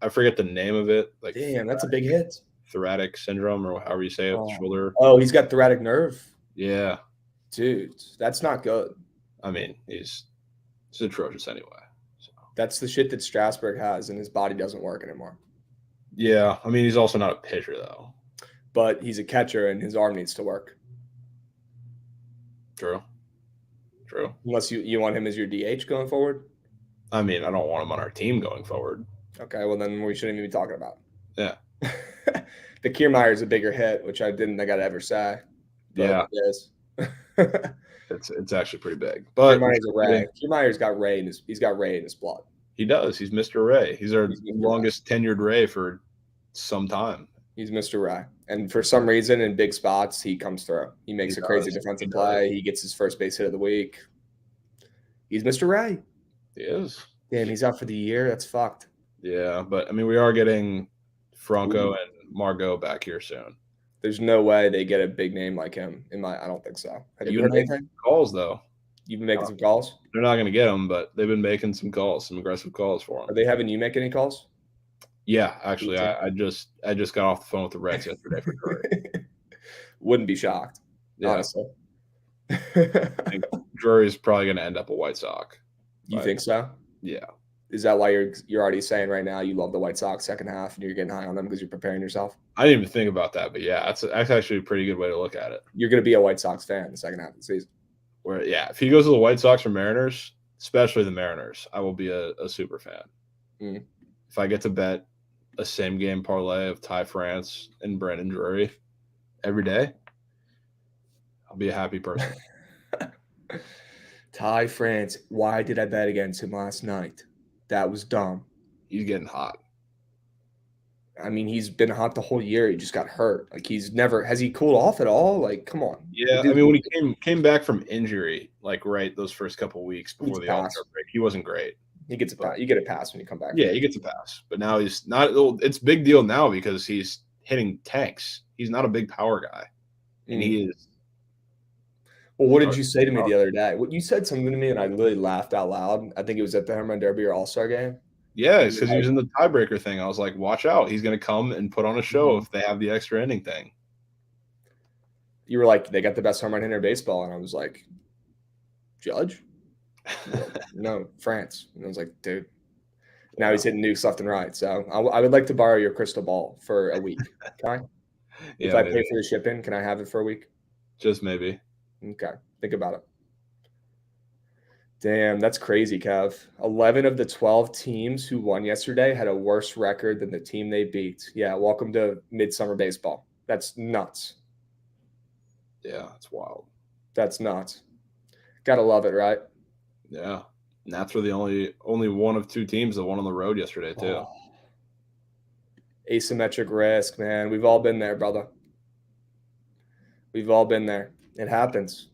I forget the name of it. Like damn, that's a big hit. Thoracic syndrome, or however you say it, with the shoulder. Oh, he's got thoracic nerve. Yeah, dude, that's not good. I mean, it's atrocious anyway. So. That's the shit that Strasburg has, and his body doesn't work anymore. Yeah, I mean, he's also not a pitcher though. But he's a catcher, and his arm needs to work. True. Unless you want him as your DH going forward. I mean, I don't want him on our team going forward. Okay, well then we shouldn't even be talking about. Yeah, The Kiermaier's a bigger hit, which I didn't think I'd ever say. But Yeah, it is. it's actually pretty big. But Kiermaier's a Ray. Kiermaier's got Ray in his blood. he does. He's Mr. Ray. He's our He's Mr. longest tenured Ray for some time. He's Mr. Ray. And for some reason, in big spots, he comes through. He makes a crazy defensive play. He gets his first base hit of the week. He's Mr. Ray. He is. Damn, he's out for the year. That's fucked. Yeah, but I mean, we are getting Franco and Margot back here soon. There's no way they get a big name like him. I don't think so. Have you heard anything? Calls though. You've been making some calls. They're not going to get them, but they've been making some calls, some aggressive calls for them. Are they having you make any calls? Yeah, actually, I just got off the phone with the Reds yesterday for Drury. Wouldn't be shocked, honestly. I think Drury's probably going to end up a White Sox. You think so? Yeah. Is that why you're already saying right now you love the White Sox second half and you're getting high on them because you're preparing yourself? I didn't even think about that, but yeah, that's actually a pretty good way to look at it. You're going to be a White Sox fan in the second half of the season. If he goes to the White Sox or Mariners, especially the Mariners, I will be a super fan. If I get to bet a same game parlay of Ty France and Brandon Drury every day, I'll be a happy person. Ty France, why did I bet against him last night? That was dumb. He's getting hot. I mean, he's been hot the whole year. He just got hurt. Like has he cooled off at all? Like, come on. Yeah, I mean, when he came back from injury, like those first couple of weeks before the All-Star break, he wasn't great. He gets a pass. You get a pass when you come back. Yeah, he gets a pass. But now he's not. It's a big deal now because he's hitting tanks. He's not a big power guy, and he is. Well, what did you say to me the other day? You said something to me, and I literally laughed out loud. I think it was at the Home Run Derby or All-Star game. Yeah, it's because he was in the tiebreaker thing. I was like, watch out. He's going to come and put on a show if they have the extra inning thing. You were like, they got the best home run hitter in baseball. And I was like, Judge? No, France. And I was like, dude. Now he's hitting nukes left and right. So I would like to borrow your crystal ball for a week. Can I? If I pay for the shipping, can I have it for a week? Just maybe. Okay. Think about it. Damn, that's crazy, Kev. 11 of the 12 teams who won yesterday had a worse record than the team they beat. Yeah, welcome to midsummer baseball. That's nuts. Yeah, it's wild. That's nuts. Gotta love it, right? Yeah. Nats were the only one of two teams that won on the road yesterday, too. Oh. Asymmetric risk, man. We've all been there, brother. We've all been there. It happens.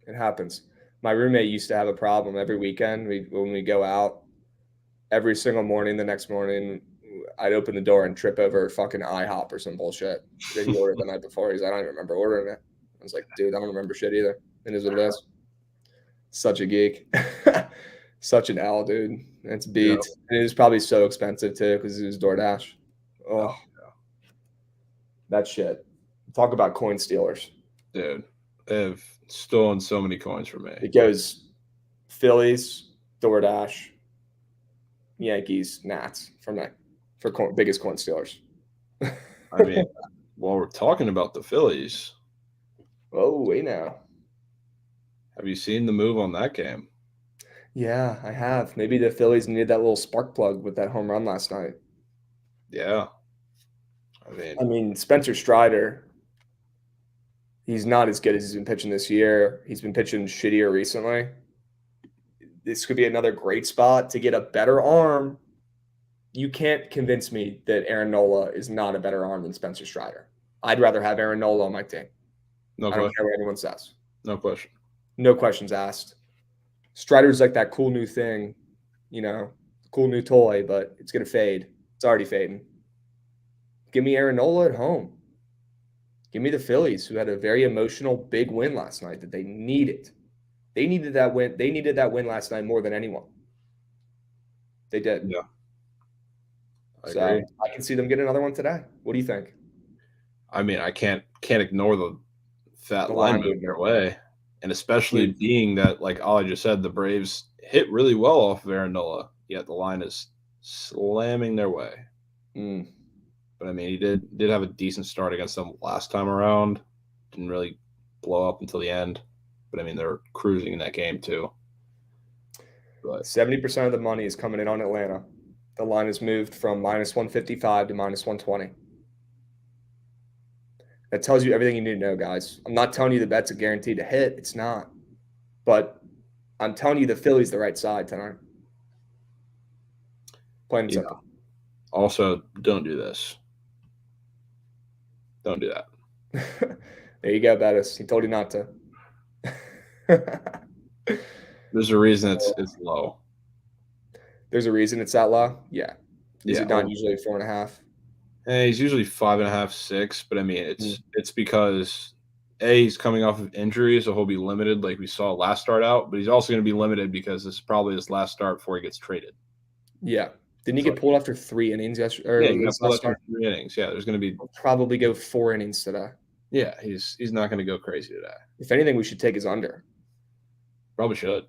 It happens. My roommate used to have a problem every weekend. When we go out, every single morning, the next morning, I'd open the door and trip over fucking IHOP or some bullshit that he ordered the night before. He's like, I don't even remember ordering it. I was like, dude, I don't remember shit either. It is what it is. Such a geek. Such an owl, dude. It's beat. Yeah. And it was probably so expensive, too, because it was DoorDash. Oh, yeah. That shit. Talk about coin stealers. Dude, they've stolen so many coins from me. It goes Phillies, DoorDash, Yankees, Nats for biggest coin stealers. I mean, while we're talking about the Phillies. Oh, wait now. Have you seen the move on that game? Yeah, I have. Maybe the Phillies needed that little spark plug with that home run last night. Yeah. I mean, Spencer Strider, he's not as good as he's been pitching this year. He's been pitching shittier recently. This could be another great spot to get a better arm. You can't convince me that Aaron Nola is not a better arm than Spencer Strider. I'd rather have Aaron Nola on my team. No question. I don't care what anyone says. No question. No questions asked. Strider's like that cool new thing, cool new toy, but it's going to fade. It's already fading. Give me Aaron Nola at home. Give me the Phillies, who had a very emotional big win last night that they needed. They needed that win. They needed that win last night more than anyone. They did. Yeah. I agree. I can see them get another one today. What do you think? I mean, I can't ignore the fat line moving their way. And especially being that, like Ollie just said, the Braves hit really well off of Aaron Nola, yet the line is slamming their way. But, I mean, he did have a decent start against them last time around. Didn't really blow up until the end. But, I mean, they're cruising in that game, too. But 70% of the money is coming in on Atlanta. The line has moved from -155 to -120. That tells you everything you need to know, guys. I'm not telling you the bet's a guaranteed to hit. It's not. But I'm telling you the Philly's the right side tonight. Plain and Yeah. simple. Also, don't do this. Don't do that. There you go, Bettis. He told you not to. There's a reason it's low. There's a reason it's that low? Yeah. Is Yeah. it not usually 4.5? He's usually 5.5, 6, but I mean it's because he's coming off of injury, so he'll be limited like we saw last start out, but he's also going to be limited because this is probably his last start before he gets traded. Yeah. Didn't he get pulled after 3 innings yesterday? Yeah, he got pulled after 3 innings. Yeah, there's going to be He'll probably go 4 innings today. Yeah, he's not going to go crazy today. If anything, we should take his under. Probably should.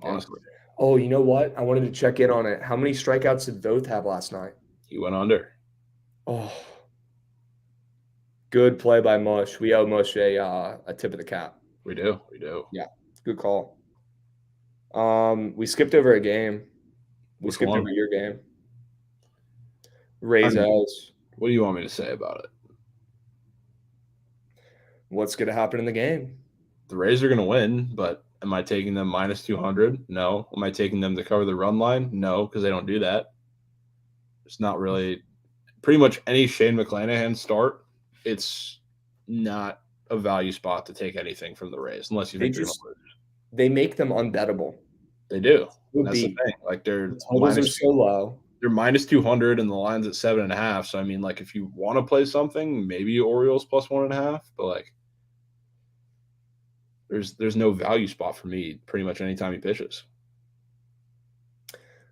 Honestly. Oh, you know what? I wanted to check in on it. How many strikeouts did Voth have last night? He went under. Oh, good play by Mush. We owe Mush a tip of the cap. We do. Yeah, good call. We skipped over a game. We Which skipped one? over your game. Rays. What do you want me to say about it? What's going to happen in the game? The Rays are going to win, but am I taking them -200? No. Am I taking them to cover the run line? No, because they don't do that. It's not really pretty much any Shane McClanahan start. It's not a value spot to take anything from the Rays unless you think they're going to lose. They make them unbettable. They do. That's the thing. Like the totals are so low. They're -200 and the line's at 7.5. So I mean, like if you want to play something, maybe Orioles +1.5, but like there's no value spot for me pretty much anytime he pitches.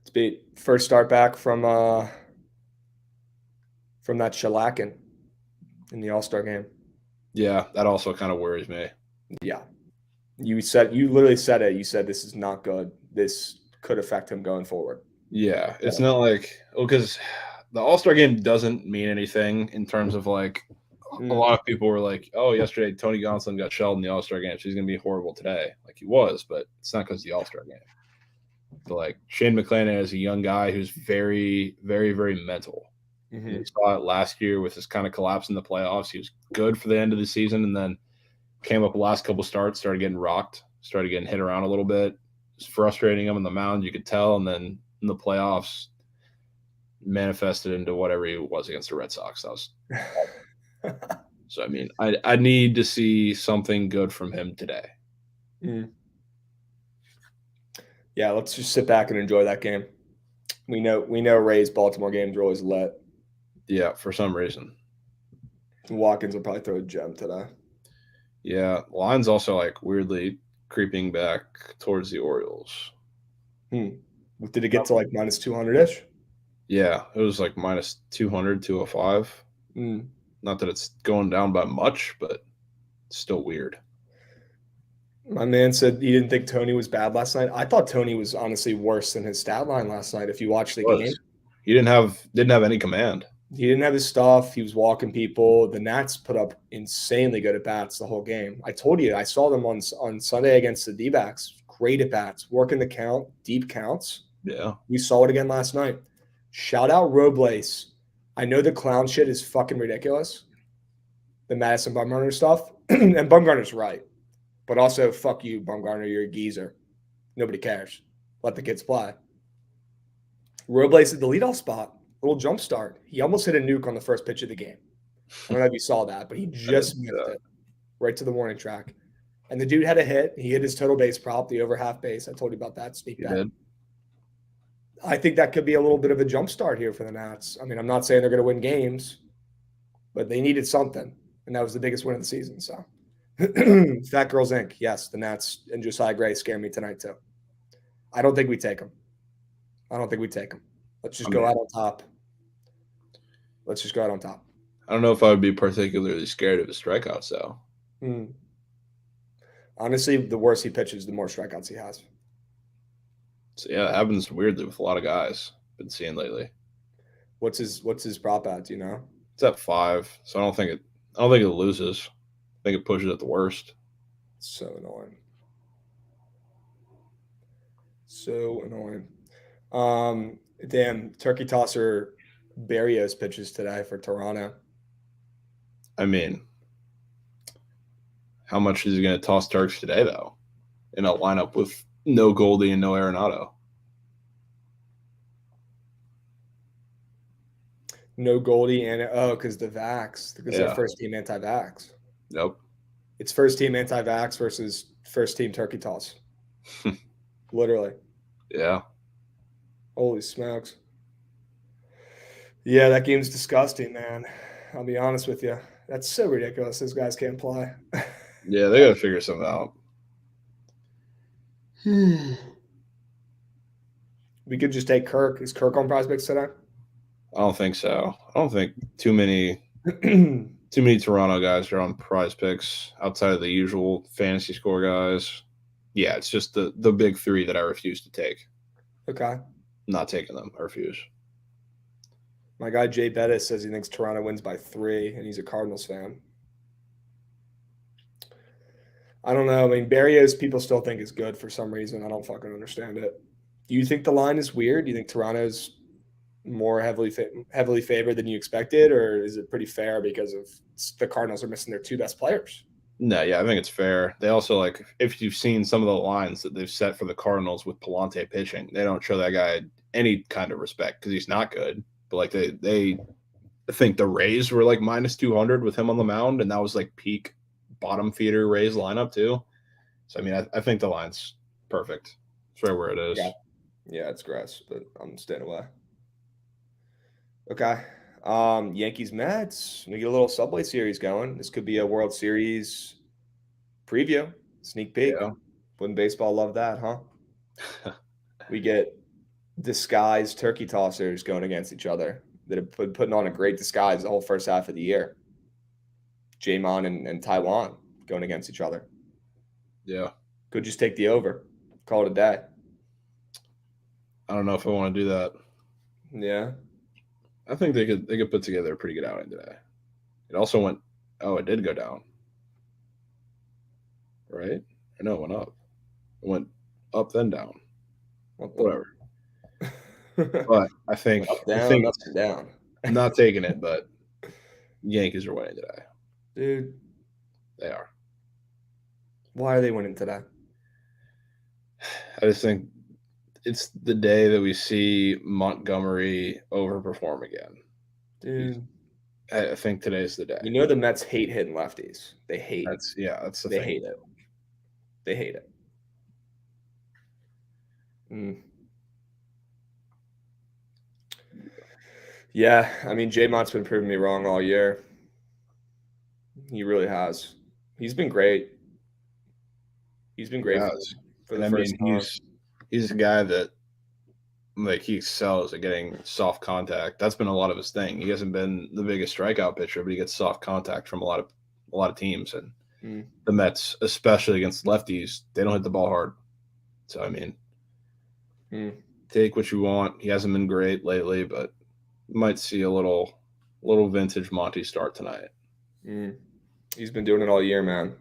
It's be first start back from that shellacking in the All-Star game. Yeah, that also kind of worries me. Yeah. You literally said it. You said this is not good. This could affect him going forward. Yeah, it's not like because the All-Star game doesn't mean anything in terms of like a lot of people were like, "Oh, yesterday Tony Gonsolin got shelled in the All-Star game, so he's going to be horrible today." Like he was, but it's not because of the All-Star game. But like Shane McClanahan is a young guy who's very, very, very mental. Mm-hmm. We saw it last year with his kind of collapse in the playoffs. He was good for the end of the season, and then came up the last couple starts, started getting rocked, started getting hit around a little bit. It was frustrating him on the mound, you could tell, and then in the playoffs manifested into whatever he was against the Red Sox. That was so I mean, I need to see something good from him today. Yeah, let's just sit back and enjoy that game. We know Rays Baltimore games are always lit. Yeah, for some reason. Watkins will probably throw a gem today. Yeah, line's also like weirdly creeping back towards the Orioles. Did it get to like -200-ish? Yeah, it was like -200, 205. Not that it's going down by much, but it's still weird. My man said he didn't think Tony was bad last night. I thought Tony was honestly worse than his stat line last night. If you watch the game, he didn't have any command. He didn't have his stuff. He was walking people. The Nats put up insanely good at bats the whole game. I told you, I saw them on Sunday against the D-backs. Great at bats, working the count, deep counts. Yeah. We saw it again last night. Shout out Robles. I know the clown shit is fucking ridiculous. The Madison Bumgarner stuff. And Bumgarner's right. But also, fuck you, Bumgarner. You're a geezer. Nobody cares. Let the kids play. Robles at the leadoff spot. Little jump start. He almost hit a nuke on the first pitch of the game. I don't know if you saw that, but he just missed it right to the warning track. And the dude had a hit. He hit his total base prop, the over half base. I told you about that. Sneak that. I think that could be a little bit of a jump start here for the Nats. I mean, I'm not saying they're going to win games, but they needed something, and that was the biggest win of the season. So, Fat Girls Inc. Yes, the Nats and Josiah Gray scare me tonight too. I don't think we take them. Let's just go out on top. I don't know if I would be particularly scared of his strikeouts, though. Honestly, the worse he pitches, the more strikeouts he has. So yeah, it happens weirdly with a lot of guys I've been seeing lately. What's his prop at? Do you know? It's at 5, so I don't think it loses. I think it pushes at the worst. So annoying. Damn, turkey tosser Barrios pitches today for Toronto. I mean, how much is he going to toss Turks today, though, in a lineup with no Goldie and no Arenado? No Goldie and because the Vax, because they're Yeah. first team anti-Vax. Nope. It's first team anti-Vax versus first team turkey toss. Literally. Yeah. Holy smokes. Yeah, that game's disgusting, man. I'll be honest with you. That's so ridiculous. Those guys can't play. Yeah, they got to figure something out. We could just take Kirk. Is Kirk on prospects today? I don't think so. I don't think too many Toronto guys are on prize picks outside of the usual fantasy score guys. Yeah, it's just the big three that I refuse to take. Okay. I'm not taking them. I refuse. My guy Jay Bettis says he thinks Toronto wins by 3, and he's a Cardinals fan. I don't know. I mean, Barrios people still think is good for some reason. I don't fucking understand it. Do you think the line is weird? Do you think Toronto's more heavily favored than you expected, or is it pretty fair because of the Cardinals are missing their 2 best players? No, yeah, I think it's fair. They also, like, if you've seen some of the lines that they've set for the Cardinals with Palante pitching, they don't show that guy any kind of respect because he's not good. But, like, they think the Rays were, like, minus 200 with him on the mound, and that was, like, peak bottom feeder Rays lineup, too. So, I mean, I think the line's perfect. It's right where it is. Yeah, it's gross, but I'm staying away. Okay. Yankees Mets. We get a little Subway Series going. This could be a World Series preview, sneak peek. Yeah. Wouldn't baseball love that, huh? We get disguised turkey tossers going against each other that have been putting on a great disguise the whole first half of the year. Jamon and Taiwan going against each other. Yeah. Could just take the over. Call it a day. I don't know if I want to do that. Yeah. I think they could put together a pretty good outing today. It also went. Oh, it did go down. Right? Or no, it went up. It went up then down. Whatever. But I think up, down, I think up and down. I'm not taking it, but Yankees are winning today. Dude. They are. Why are they winning today? I just think it's the day that we see Montgomery overperform again. Dude. I think today's the day. You know the Mets hate hitting lefties. They hate it. That's the They thing. hate it. They hate it. Yeah, I mean, J-Mont's been proving me wrong all year. He really has. He's been great. He's been great for the first time. He's a guy that, like, he excels at getting soft contact. That's been a lot of his thing. He hasn't been the biggest strikeout pitcher, but he gets soft contact from a lot of teams. And the Mets, especially against lefties, they don't hit the ball hard. So, I mean, take what you want. He hasn't been great lately, but might see a little vintage Monty start tonight. He's been doing it all year, man.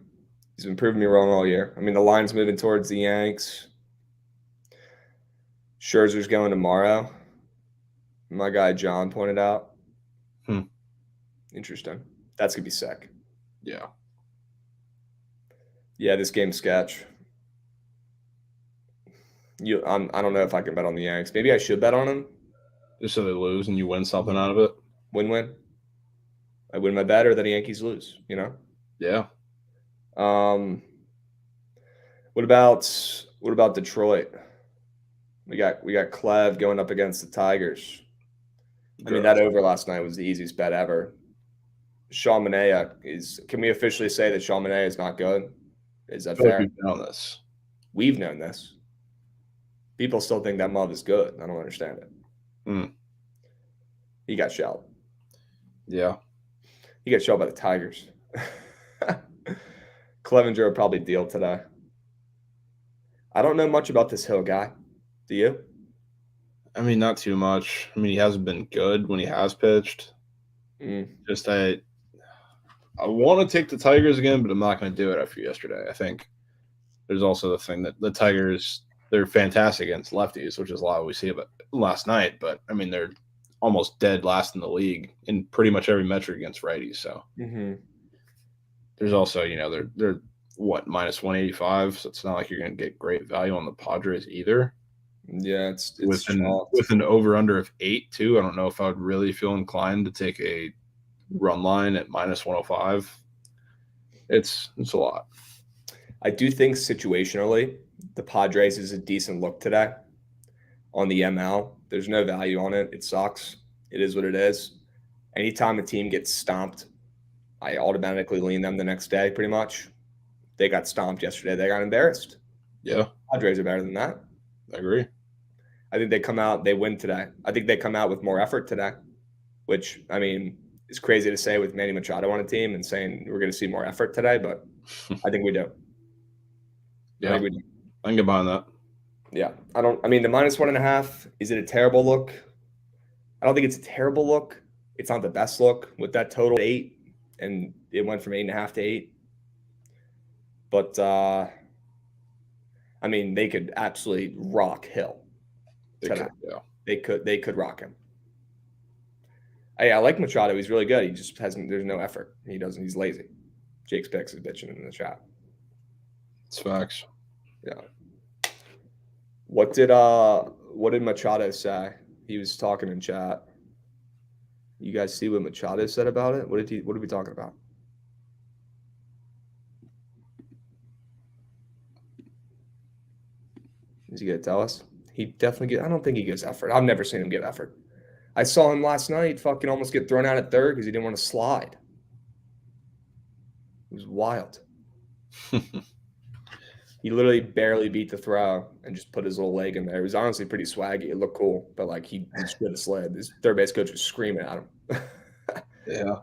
He's been proving me wrong all year. I mean, the line's moving towards the Yanks. Scherzer's going tomorrow. My guy John pointed out. Interesting. That's going to be sick. Yeah. Yeah, this game's sketch. I don't know if I can bet on the Yanks. Maybe I should bet on them. Just so they lose and you win something out of it. Win-win. I win my bet or the Yankees lose, you know? Yeah. What about Detroit? We got Clev going up against the Tigers. I mean, that over last night was the easiest bet ever. Sean Manaea can we officially say that Sean Manaea is not good? Is that fair? We've known this. We've known this. People still think that Muv is good. I don't understand it. He got shelled. Yeah. He got shelled by the Tigers. Clevenger will probably deal today. I don't know much about this Hill guy. Do you? I mean, not too much. I mean, he hasn't been good when he has pitched. Just I want to take the Tigers again, but I'm not going to do it after yesterday. I think there's also the thing that the Tigers they're fantastic against lefties, which is a lot we see about last night. But I mean, they're almost dead last in the league in pretty much every metric against righties. So there's also, they're what, minus 185. So it's not like you're going to get great value on the Padres either. Yeah, it's with an over under of 8 too. I don't know if I would really feel inclined to take a run line at minus 105. It's a lot. I do think situationally, the Padres is a decent look today on the ML. There's no value on it. It sucks. It is what it is. Anytime a team gets stomped, I automatically lean them the next day, pretty much. They got stomped yesterday. They got embarrassed. Yeah. Padres are better than that. I agree. I think they come out, they win today. I think they come out with more effort today, which, I mean, is crazy to say with Manny Machado on a team and saying we're going to see more effort today, but I think we do. Yeah, I can get behind that. Yeah. I mean, the minus 1.5, is it a terrible look? I don't think it's a terrible look. It's not the best look with that total 8, and it went from 8.5 to 8. But, I mean, they could absolutely rock Hill. They could rock him. I like Machado. He's really good. He just hasn't. There's no effort. He's lazy. Jake's Picks is bitching in the chat. It's facts. Yeah. What did Machado say? He was talking in chat. You guys see what Machado said about it? What are we talking about? Is he gonna tell us? He definitely I don't think he gives effort. I've never seen him give effort. I saw him last night fucking almost get thrown out at third because he didn't want to slide. It was wild. He literally barely beat the throw and just put his little leg in there. It was honestly pretty swaggy. It looked cool, but like he should have slid. His third base coach was screaming at him. Yeah.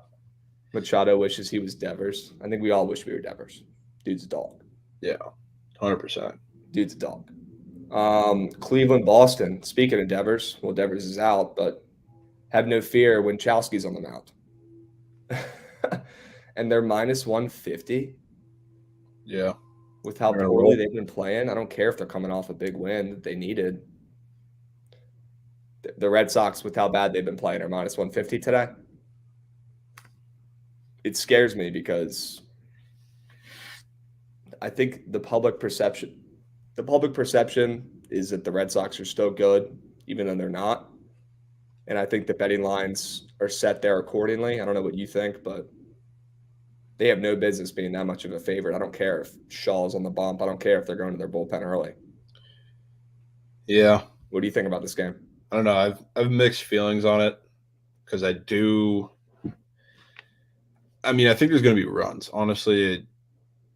Machado wishes he was Devers. I think we all wish we were Devers. Dude's a dog. Yeah, 100%. Dude's a dog. Cleveland, Boston. Speaking of Devers, well, Devers is out, but have no fear when Chowski's on the mound. And they're minus 150. Yeah. With how poorly they've been playing. I don't care if they're coming off a big win that they needed. The Red Sox, with how bad they've been playing, are minus 150 today. It scares me because I think the public perception is that the Red Sox are still good, even though they're not. And I think the betting lines are set there accordingly. I don't know what you think, but they have no business being that much of a favorite. I don't care if Shaw's on the bump. I don't care if they're going to their bullpen early. Yeah. What do you think about this game? I don't know. I've mixed feelings on it because I think there's going to be runs. Honestly, it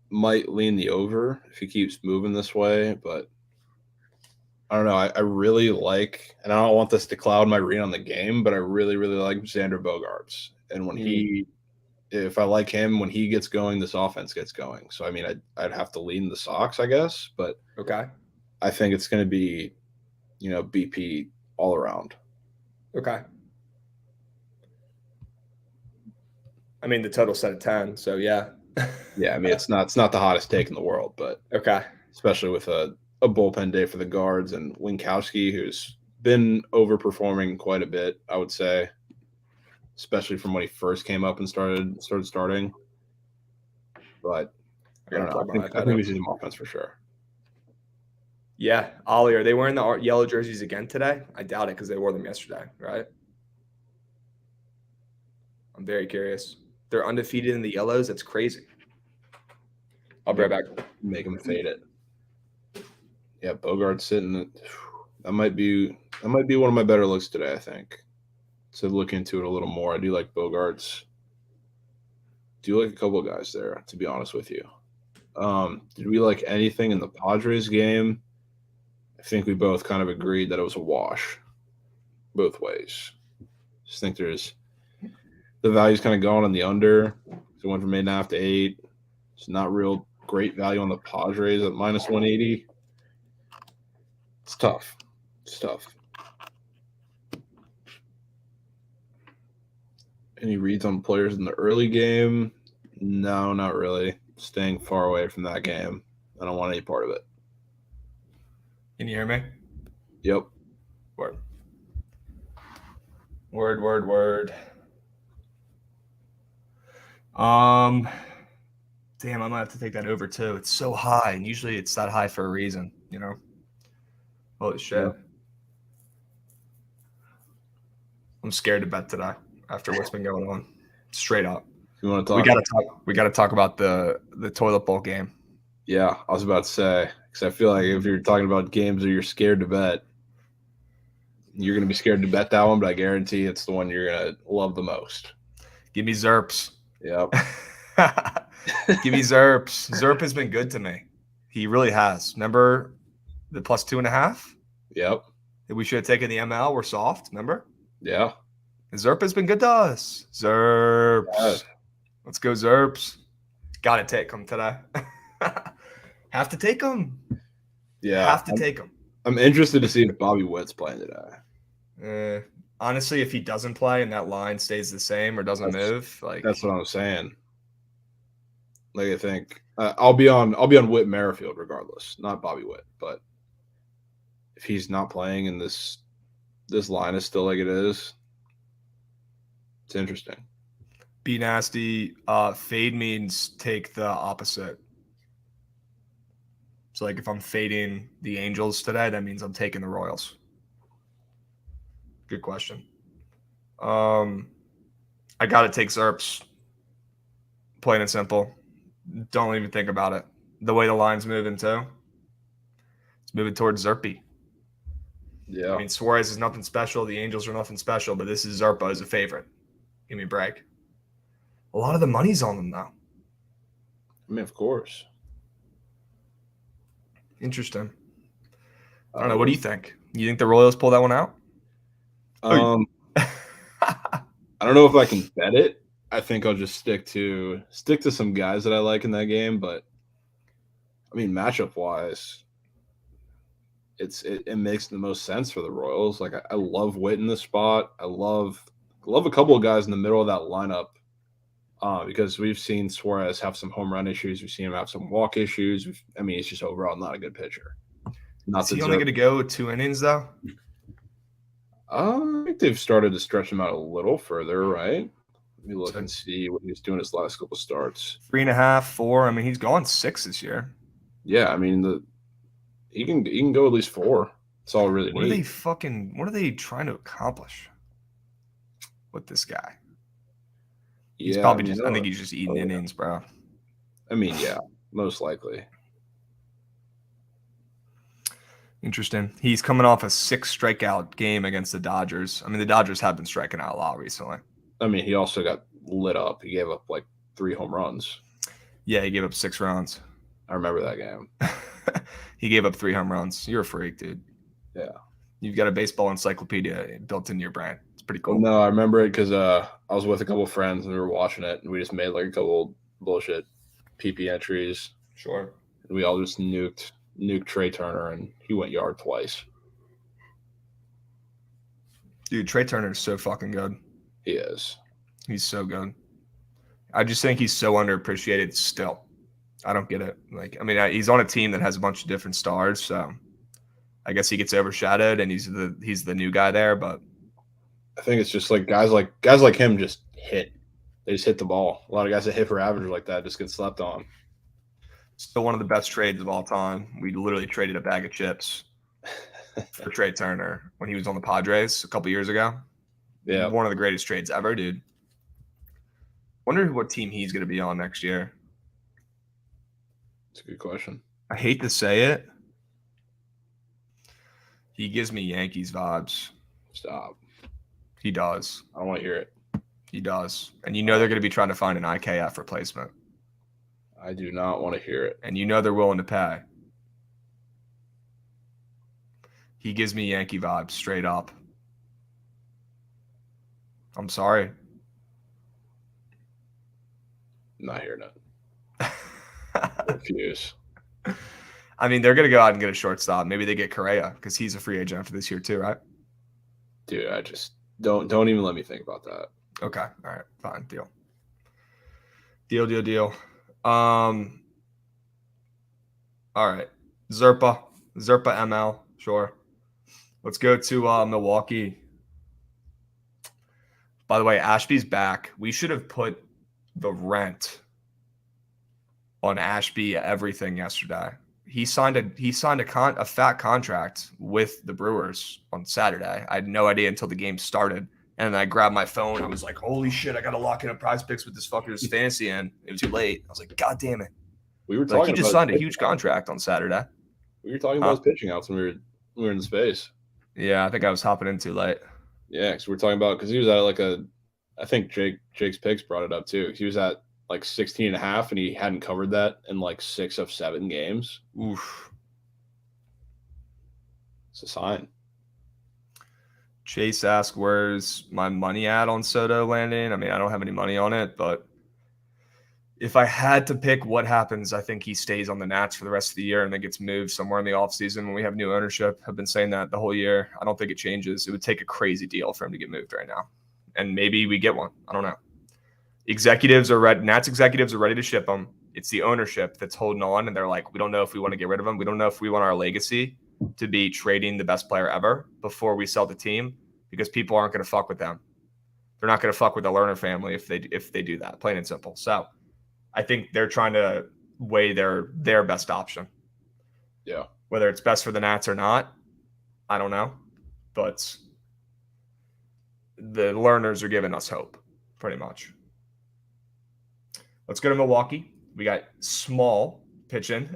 might lean the over if he keeps moving this way, but I don't know. I really like, and I don't want this to cloud my read on the game, but I really, really like Xander Bogaerts. And when if I like him, when he gets going, this offense gets going. So, I mean, I'd have to lean the Sox, I guess, but okay. I think it's going to be, BP all around. Okay. I mean, the total set at 10, so yeah. Yeah, I mean, it's not the hottest take in the world, but okay. Especially with a bullpen day for the guards and Winkowski, who's been overperforming quite a bit, I would say, especially from when he first came up and started starting. But I don't know. I think we see some offense for sure. Yeah. Ollie, are they wearing the yellow jerseys again today? I doubt it because they wore them yesterday, right? I'm very curious. They're undefeated in the yellows. That's crazy. I'll be right back. Make them fade it. Yeah, Bogart's sitting. That might be one of my better looks today, I think. To look into it a little more. I do like Bogart's. Do like a couple of guys there, to be honest with you. Did we like anything in the Padres game? I think we both kind of agreed that it was a wash both ways. Just think there's the value's kind of gone on the under. So it went from 8.5 to 8. It's not real great value on the Padres at minus 180. It's tough. Any reads on players in the early game? No, not really. Staying far away from that game. I don't want any part of it. Can you hear me? Yep. Word. Word. Damn, I might have to take that over too. It's so high, and usually it's that high for a reason, you know? Holy shit. Yeah. I'm scared to bet today after what's been going on. Straight up. You want to talk? We gotta talk about the toilet bowl game. Yeah, I was about to say, because I feel like if you're talking about games that you're scared to bet, you're going to be scared to bet that one, but I guarantee it's the one you're going to love the most. Give me Zerps. Yep. Give me Zerps. Zerp has been good to me. He really has. Remember the plus 2.5? Yep. We should have taken the ML. We're soft. Remember? Yeah. Zerp has been good to us. Zerps. Yes. Let's go, Zerps. Got to take him today. Have to take him. Yeah. Have to take him. I'm interested to see if Bobby Witt's playing today. Honestly, if he doesn't play and that line stays the same or doesn't move, like that's what I'm saying. Like I think I'll be on Whit Merrifield regardless, not Bobby Witt. But if he's not playing and this line is still like it is, it's interesting. Be nasty. Fade means take the opposite. So like if I'm fading the Angels today, that means I'm taking the Royals. Good question. I gotta take Zerps. Plain and simple. Don't even think about it. The way the line's moving too. It's moving towards Zerpy. Yeah. I mean, Suarez is nothing special. The Angels are nothing special, but this is Zerpa as a favorite. Give me a break. A lot of the money's on them though. I mean, of course. Interesting. I don't know. What do you think? You think the Royals pull that one out? I don't know if I can bet it. I think I'll just stick to some guys that I like in that game. But I mean, matchup wise, it makes the most sense for the Royals. Like I love Witt in this spot. I love a couple of guys in the middle of that lineup. Because we've seen Suarez have some home run issues. We've seen him have some walk issues. I mean, he's just overall not a good pitcher. Is he only going to go 2 innings, though? I think they've started to stretch him out a little further, right? Let me look and see what he was doing his last couple starts. 3.5, 4. I mean, he's gone 6 this year. Yeah, I mean, he can go at least 4. That's all really What neat. What are they trying to accomplish with this guy? He's probably I think he's just eating innings, bro. I mean, yeah, most likely. Interesting. He's coming off a 6 strikeout game against the Dodgers. I mean, the Dodgers have been striking out a lot recently. I mean, he also got lit up. He gave up like 3 home runs. Yeah, he gave up 6 runs. I remember that game. He gave up 3 home runs. You're a freak, dude. Yeah. You've got a baseball encyclopedia built into your brain. It's pretty cool. Well, no, I remember it because I was with a couple of friends and we were watching it, and we just made like a couple bullshit PP entries. Sure. And we all just nuked Trey Turner, and he went yard twice. Dude, Trey Turner is so fucking good. He is. He's so good. I just think he's so underappreciated still. I don't get it. Like, I mean, he's on a team that has a bunch of different stars, so I guess he gets overshadowed, and he's the new guy there. But I think it's just like guys like him just hit. They just hit the ball. A lot of guys that hit for average like that just get slept on. Still one of the best trades of all time. We literally traded a bag of chips for Trey Turner when he was on the Padres a couple years ago. Yeah, one of the greatest trades ever, dude. Wonder what team he's going to be on next year. It's a good question. I hate to say it. He gives me Yankees vibes. Stop. He does. I don't want to hear it. He does. And you know they're going to be trying to find an IKF replacement. I do not want to hear it. And you know they're willing to pay. He gives me Yankee vibes straight up. I'm sorry. Not hearing it. Refuse. I mean, they're going to go out and get a shortstop. Maybe they get Correa because he's a free agent after this year too, right? Dude, I just don't even let me think about that. Okay. All right. Fine. Deal. All right. Zerpa ML Sure. Let's go to Milwaukee. By the way, Ashby's back. We should have put the rent on Ashby everything yesterday. He signed a fat contract with the Brewers on Saturday. I had no idea until the game started. And I grabbed my phone. I was like, holy shit, I got to lock in a Prize Picks with this fucker's fantasy in. It was too late. I was like, God damn it. We were talking he just signed a huge contract on Saturday. We were talking about his pitching outs when we were in the space. Yeah, I think I was hopping in too late. Yeah, because we were talking about, because he was at I think Jake's picks brought it up too. He was at like 16 and a half, and he hadn't covered that in like 6 of 7 games. Oof. It's a sign. Chase asked, where's my money at on Soto landing? I mean, I don't have any money on it, but if I had to pick what happens, I think he stays on the Nats for the rest of the year and then gets moved somewhere in the offseason when we have new ownership. I've been saying that the whole year. I don't think it changes. It would take a crazy deal for him to get moved right now. And maybe we get one. I don't know. Nats executives are ready to ship him. It's the ownership that's holding on, and they're like, we don't know if we want to get rid of him. We don't know if we want our legacy to be trading the best player ever before we sell the team, because people aren't going to fuck with them. They're not going to fuck with the Lerner family if they do that, plain and simple. So I think they're trying to weigh their best option. Yeah. Whether it's best for the Nats or not, I don't know. But the Lerners are giving us hope, pretty much. Let's go to Milwaukee. We got Small pitching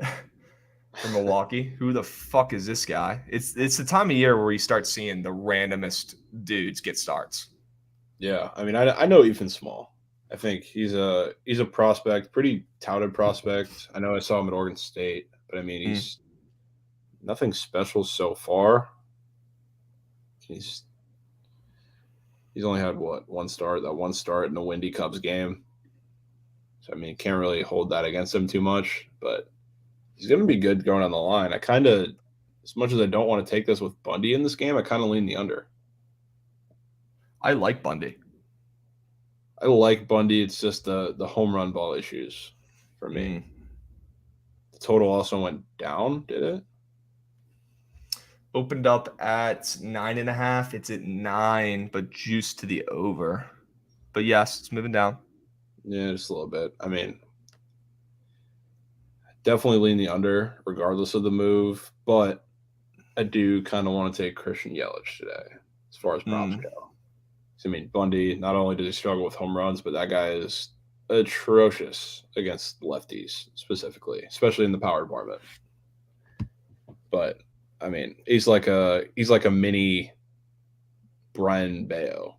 from Milwaukee. Who the fuck is this guy? It's the time of year where we start seeing the randomest dudes get starts. Yeah, I mean, I know Ethan Small. I think he's a prospect, pretty touted prospect. I know I saw him at Oregon State, but I mean, he's nothing special so far. He's only had one start in the Windy Cubs game. So I mean, can't really hold that against him too much, but he's going to be good going on the line. I kind of, as much as I don't want to take this with Bundy in this game, I kind of lean the under. I like Bundy. It's just the home run ball issues for me. The total also went down, did it? Opened up at 9.5. It's at 9, but juiced to the over. But yes, it's moving down. Yeah, just a little bit. I mean, definitely lean the under regardless of the move, but I do kind of want to take Christian Yelich today as far as props go. So, I mean, Bundy, not only does he struggle with home runs, but that guy is atrocious against lefties specifically, especially in the power department. But I mean, he's like a mini Brian Bayo.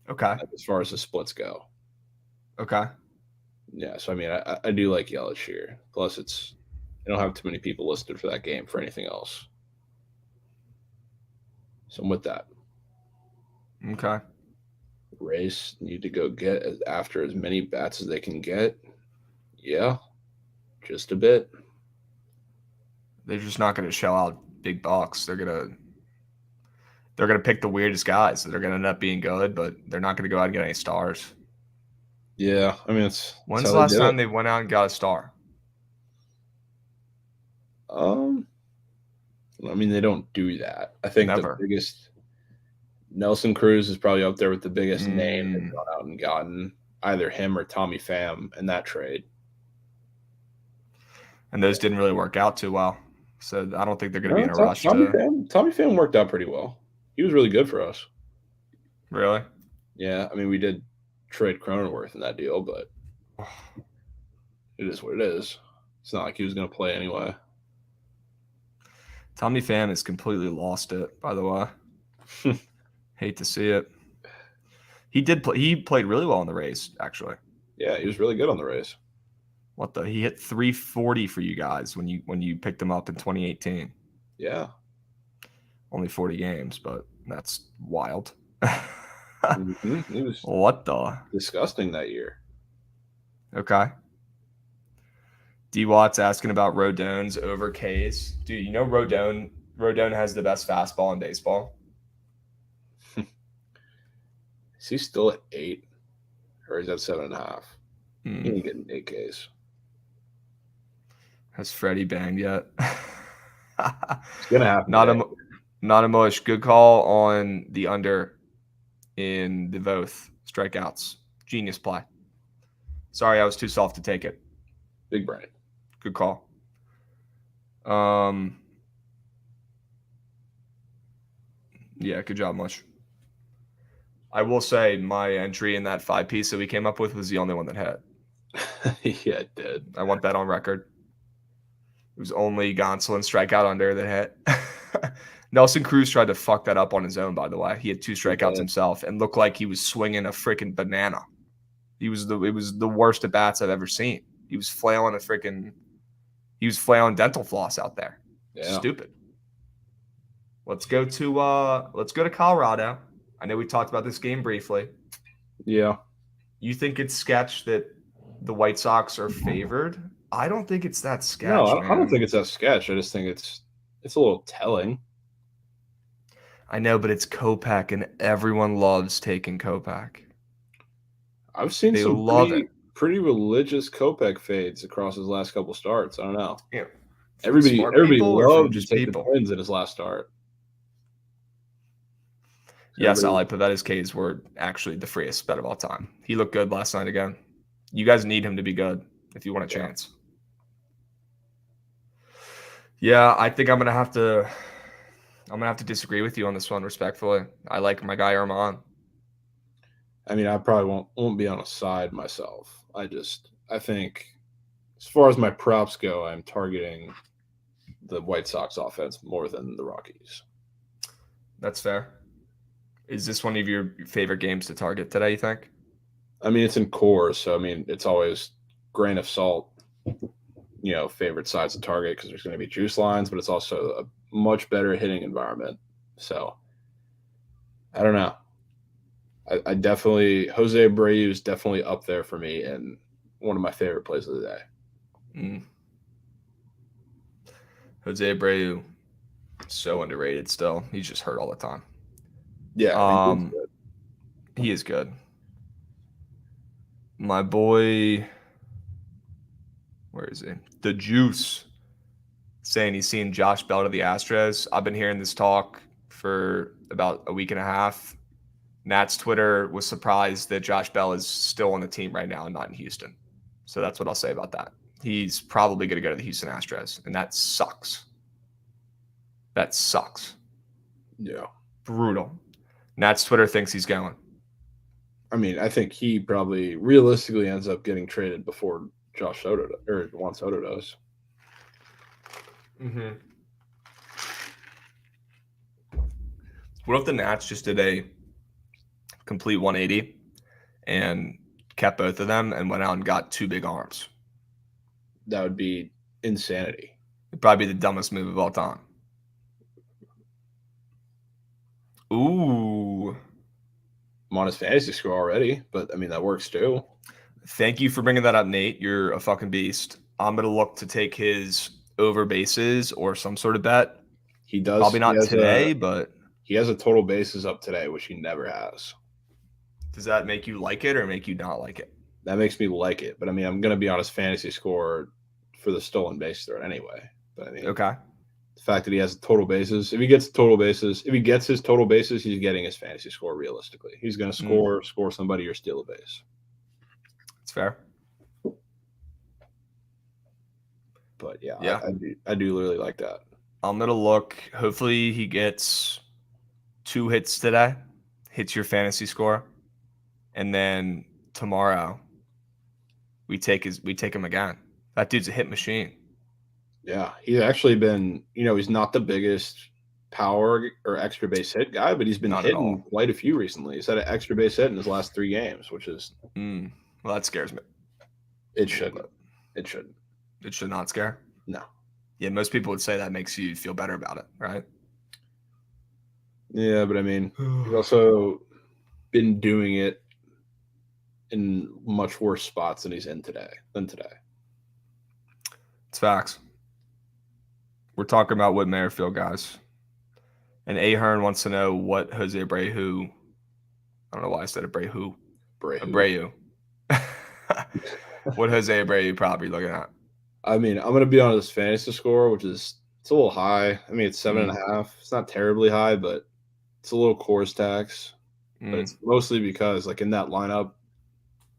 Okay. As far as the splits go. Okay. Yeah, so I mean, I do like Yelich here. Plus, I don't have too many people listed for that game for anything else. So I'm with that. Okay. Rays need to go get after as many bats as they can get. Yeah, just a bit. They're just not going to shell out big bucks. They're gonna pick the weirdest guys that are going to end up being good, but they're not going to go out and get any stars. Yeah, I mean, when's the last time they went out and got a star? I mean, they don't do that. I think Never. The biggest Nelson Cruz is probably up there with the biggest name they've gone out and gotten, either him or Tommy Pham in that trade. And those didn't really work out too well. So I don't think they're going to be in a rush. Tommy Pham worked out pretty well. He was really good for us. Really? Yeah, I mean, we did trade Cronenworth in that deal, but it is what it is. It's not like he was going to play anyway. Tommy Pham has completely lost it, by the way. Hate to see it. He played really well in the Rays, actually. Yeah, he was really good on the Rays. He hit 340 for you guys when you picked him up in 2018. Yeah. Only 40 games, but that's wild. He was what the? Disgusting that year. Okay. D Watt's asking about Rodon's over K's. Dude, you know Rodon has the best fastball in baseball. Is he still at 8? Or is that 7.5? He ain't getting 8 Ks. Has Freddie banged yet? It's gonna happen. Not a mush. Good call on the under in the both strikeouts. Genius play. Sorry, I was too soft to take it. Big brain. Good call. Yeah, good job, Mush. I will say my entry in that 5-piece that we came up with was the only one that hit. Yeah, it did. I want that on record. It was only Gonsolin strikeout under that hit. Nelson Cruz tried to fuck that up on his own, by the way. He had 2 strikeouts himself and looked like he was swinging a freaking banana. It was the worst at bats I've ever seen. He was flailing dental floss out there. Yeah. Stupid. Let's go to Colorado. I know we talked about this game briefly. Yeah. You think it's sketch that the White Sox are favored? I don't think it's that sketch. No, I don't think it's that sketch. I just think it's a little telling. I know, but it's Kopech, and everyone loves taking Kopech. I've seen some pretty religious Kopech fades across his last couple starts. I don't know. Yeah. Everybody loved to take the Twins in his last start. Yes, Ali Pavetta's K's were actually the freest bet of all time. He looked good last night again. You guys need him to be good if you want a chance. Yeah, I think I'm gonna have to disagree with you on this one, respectfully. I like my guy Armand. I mean, I probably won't be on a side myself. I think as far as my props go, I'm targeting the White Sox offense more than the Rockies. That's fair. Is this one of your favorite games to target today, you think? I mean, it's in Coors, so I mean, it's always grain of salt, favorite sides to target because there's going to be juice lines, but it's also a much better hitting environment. So I don't know. I definitely Jose Abreu is definitely up there for me and one of my favorite plays of the day. Jose Abreu, so underrated still. He's just hurt all the time. Yeah, he is good. My boy, where is he? The Juice, saying he's seen Josh Bell to the Astros. I've been hearing this talk for about a week and a half. Nat's Twitter was surprised that Josh Bell is still on the team right now and not in Houston. So that's what I'll say about that. He's probably going to go to the Houston Astros, and that sucks. That sucks. Yeah. Brutal. Nat's Twitter thinks he's going. I mean, I think he probably realistically ends up getting traded before Josh Soto or Juan Soto does. Mm-hmm. What if the Nats just did a complete 180 and kept both of them and went out and got 2 big arms? That would be insanity. It'd probably be the dumbest move of all time. Ooh. I'm on his fantasy score already, but I mean, that works too. Thank you for bringing that up, Nate. You're a fucking beast. I'm going to look to take his over bases or some sort of bet. He does. Probably not today, but he has a total bases up today, which he never has. Does that make you like it or make you not like it? That makes me like it. But I mean, I'm going to be on his fantasy score for the stolen base threat anyway. But I mean, okay. The fact that he has total bases, if he gets his total bases, he's getting his fantasy score realistically. He's going to score somebody or steal a base. It's fair. But yeah. I do really like that. I'm going to look. Hopefully he gets 2 hits today, hits your fantasy score. And then tomorrow we take him again. That dude's a hit machine. Yeah, he's actually been, he's not the biggest power or extra base hit guy, but he's been hitting quite a few recently. He's had an extra base hit in his last 3 games, which is well, that scares me. It shouldn't. It shouldn't. It should not scare? No. Yeah, most people would say that makes you feel better about it, right? Yeah, but I mean, he's also been doing it in much worse spots than he's in today. It's facts. We're talking about Whit Merrifield, guys. And Ahern wants to know what Jose Abreu. I don't know why I said Abreu. What Jose Abreu probably looking at? I mean, I'm going to be on his fantasy score, which is It's a little high. I mean, it's 7.5. It's not terribly high, but it's a little course tax. But it's mostly because, like, in that lineup,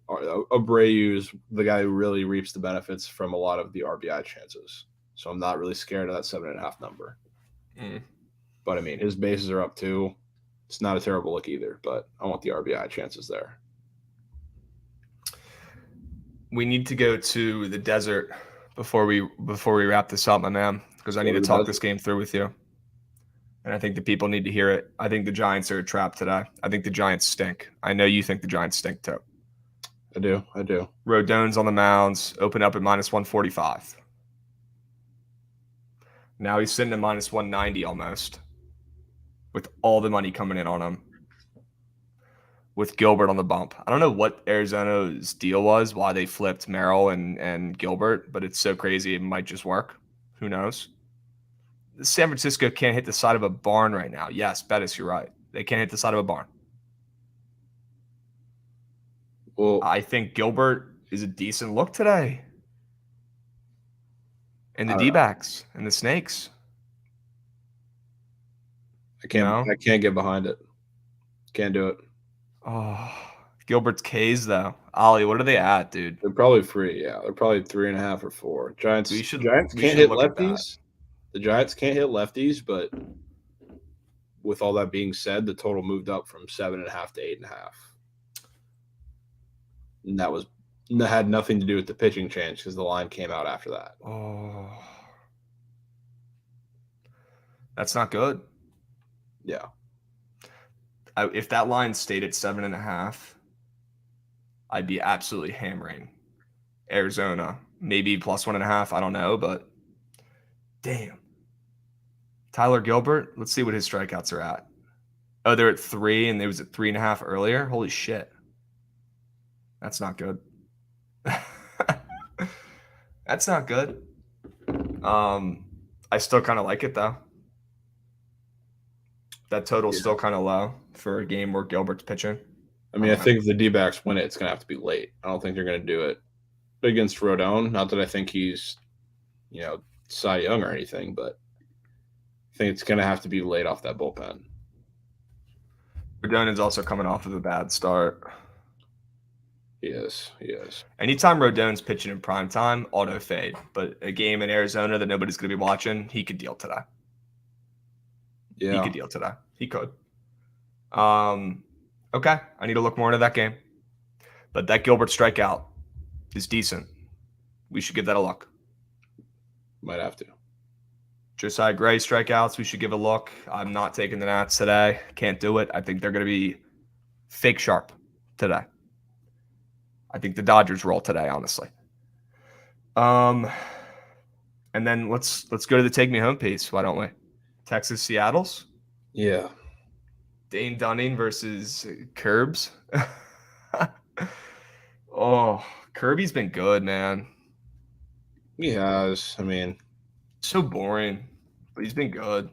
Abreu is the guy who really reaps the benefits from a lot of the RBI chances. So I'm not really scared of that 7.5 number. But I mean, his bases are up too. It's not a terrible look either, but I want the RBI chances there. We need to go to the desert before we wrap this up, my man, because I need to talk this game through with you. And I think the people need to hear it. I think the Giants are a trap today. I think the Giants stink. I know you think the Giants stink too. I do. Rodon's on the mounds, open up at minus 145. Now he's sitting at minus 190 almost, with all the money coming in on him, with Gilbert on the bump. I don't know what Arizona's deal was, why they flipped Merrill and Gilbert, but it's so crazy it might just work. Who knows? San Francisco can't hit the side of a barn right now. Yes, Bettis, you're right. They can't hit the side of a barn. Well, I think Gilbert is a decent look today. And the D-backs and the Snakes. I can't get behind it. Can't do it. Oh, Gilbert's K's though. Ollie, what are they at, dude? They're probably free. Yeah, they're probably 3.5 or 4. Giants can't hit lefties. The Giants can't hit lefties, but with all that being said, the total moved up from 7.5 to 8.5. And that had nothing to do with the pitching change because the line came out after that. Oh, that's not good. Yeah. If that line stayed at 7.5, I'd be absolutely hammering Arizona. Maybe plus 1.5. I don't know, but damn. Tyler Gilbert, let's see what his strikeouts are at. Oh, they're at 3, and it was at 3.5 earlier. Holy shit. That's not good. That's not good. I still kind of like it, though. That total's still kind of low for a game where Gilbert's pitching. I mean, I think if the D-backs win it, it's going to have to be late. I don't think they're going to do it against Rodon. Not that I think he's, Cy Young or anything, but I think it's going to have to be late off that bullpen. Rodon is also coming off of a bad start. He is. Anytime Rodon's pitching in prime time, auto fade. But a game in Arizona that nobody's going to be watching, he could deal today. Yeah. He could deal today. He could. Okay. I need to look more into that game. But that Gilbert strikeout is decent. We should give that a look. Might have to. Josiah Gray strikeouts, we should give a look. I'm not taking the Nats today. Can't do it. I think they're going to be fake sharp today. I think the Dodgers roll today, honestly. And then let's go to the take me home piece. Why don't we? Texas Seattle's. Yeah. Dane Dunning versus Krabs. Oh, Kirby's been good, man. He has. I mean, so boring, but he's been good.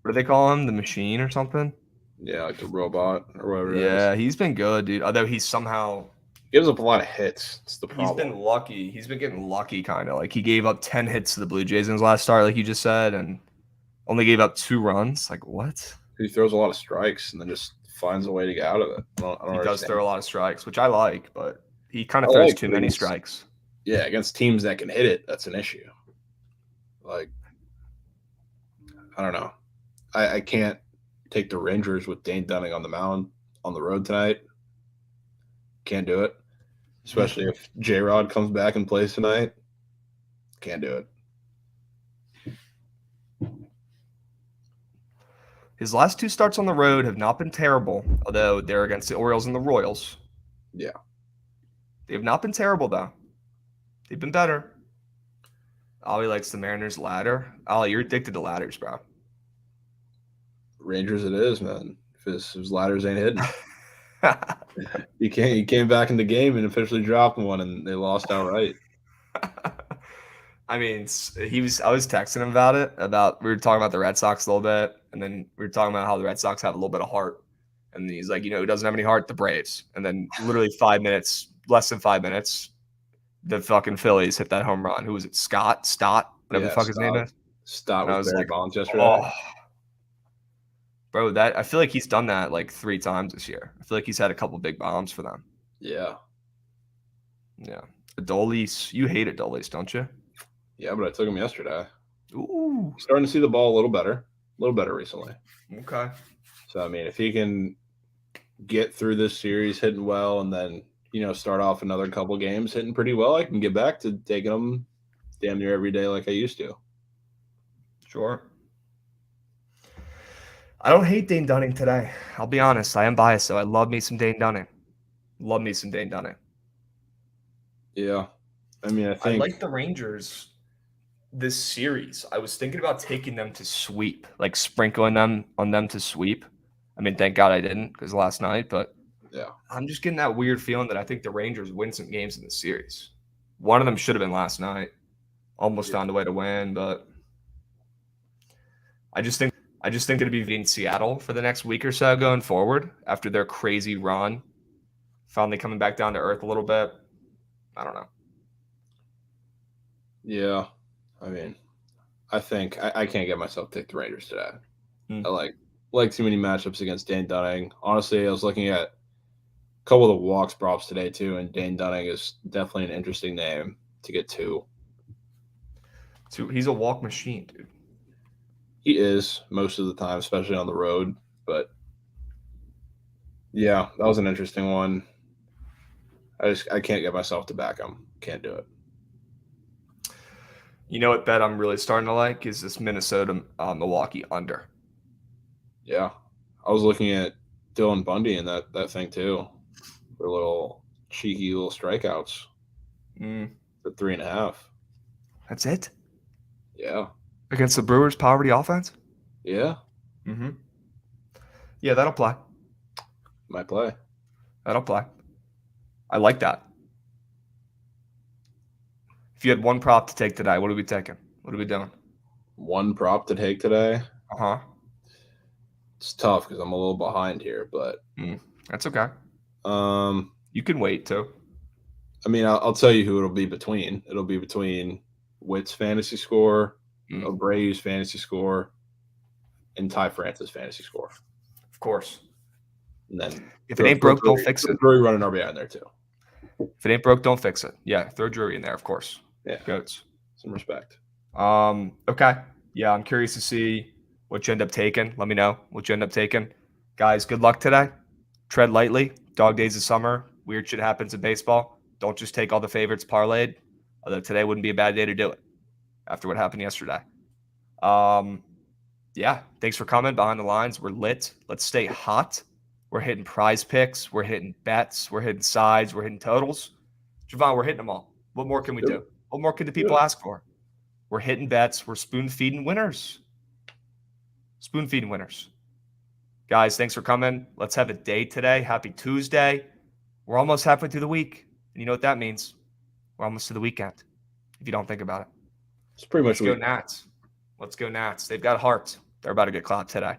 What do they call him? The machine or something? Yeah, like the robot or whatever it is. Yeah, he's been good, dude. Although he's somehow gives up a lot of hits. It's the problem. He's been lucky. He's been getting lucky, kind of. Like, he gave up 10 hits to the Blue Jays in his last start, like you just said, and only gave up 2 runs. Like, what? He throws a lot of strikes and then just finds a way to get out of it. I don't he does throw a lot of strikes, which I like, but he kind of throws too many strikes. Yeah, against teams that can hit it, that's an issue. Like, I don't know. I can't take the Rangers with Dane Dunning on the mound on the road tonight. Can't do it. Especially if J-Rod comes back and plays tonight. Can't do it. His last 2 starts on the road have not been terrible, although they're against the Orioles and the Royals. Yeah. They have not been terrible, though. They've been better. Ollie likes the Mariners ladder. Ollie, you're addicted to ladders, bro. Rangers it is, man. If his ladders ain't hidden. He came back in the game and officially dropped one, and they lost outright. I mean, I was texting him about it. We were talking about the Red Sox a little bit, and then we were talking about how the Red Sox have a little bit of heart. And he's like, who doesn't have any heart? The Braves. And then literally less than 5 minutes, the fucking Phillies hit that home run. Who was it? Stott? whatever the fuck his name is. Stott And I with was Barry like, Bonds yesterday. oh, bro, I feel like he's done that like 3 times this year. I feel like he's had a couple big bombs for them. Yeah. Yeah. Adolis, you hate Adolis, don't you? Yeah, but I took him yesterday. Ooh. Starting to see the ball a little better recently. Okay. So, I mean, if he can get through this series hitting well and then, start off another couple games hitting pretty well, I can get back to taking him damn near every day like I used to. Sure. I don't hate Dane Dunning today. I'll be honest. I am biased, so I love me some Dane Dunning. Love me some Dane Dunning. Yeah. I mean, I like the Rangers this series. I was thinking about taking them to sweep, like sprinkling them on them to sweep. I mean, thank God I didn't because last night, but yeah, I'm just getting that weird feeling that I think the Rangers win some games in the series. One of them should have been last night. Almost found a way to win, but I just think it'd be in Seattle for the next week or so going forward after their crazy run. Finally coming back down to earth a little bit. I don't know. Yeah. I mean, I think I can't get myself to take the Rangers today. I like too many matchups against Dane Dunning. Honestly, I was looking at a couple of the walks props today too, and Dane Dunning is definitely an interesting name to get to. So he's a walk machine, dude. He is most of the time, especially on the road. But yeah, that was an interesting one. I can't get myself to back him. Can't do it. You know what bet I'm really starting to like is this Minnesota Milwaukee under. Yeah, I was looking at Dylan Bundy and that thing too, for little cheeky little strikeouts. For 3.5. That's it. Yeah. Against the Brewers' poverty offense. Yeah. Mm-hmm. Yeah, that'll play. Might play. That'll play. I like that. If you had one prop to take today, what are we taking? What are we doing? One prop to take today? Uh-huh. It's tough because I'm a little behind here, but that's okay. You can wait too. I mean, I'll tell you who it'll be between. It'll be between Witt's fantasy score, Abreu's fantasy score, and Ty Francis fantasy score. Of course. And then if it ain't broke, don't fix it. Drury running RBI in there too. If it ain't broke, don't fix it. Yeah, throw Drury in there, of course. Yeah. Goats. Some respect. Okay. Yeah, I'm curious to see what you end up taking. Let me know what you end up taking. Guys, good luck today. Tread lightly. Dog days of summer. Weird shit happens in baseball. Don't just take all the favorites parlayed. Although today wouldn't be a bad day to do it after what happened yesterday. Yeah, thanks for coming. Behind the Lines, we're lit. Let's stay hot. We're hitting prize picks. We're hitting bets. We're hitting sides. We're hitting totals. Jovan, we're hitting them all. What more can we do? What more can the people ask for? We're hitting bets. We're spoon-feeding winners. Spoon-feeding winners. Guys, thanks for coming. Let's have a day today. Happy Tuesday. We're almost halfway through the week. And you know what that means? We're almost to the weekend, if you don't think about it. It's pretty much Let's go Nats. Let's go Nats. They've got heart. They're about to get clapped today.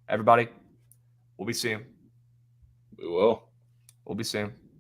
Everybody, we'll be seeing. We will. We'll be seeing.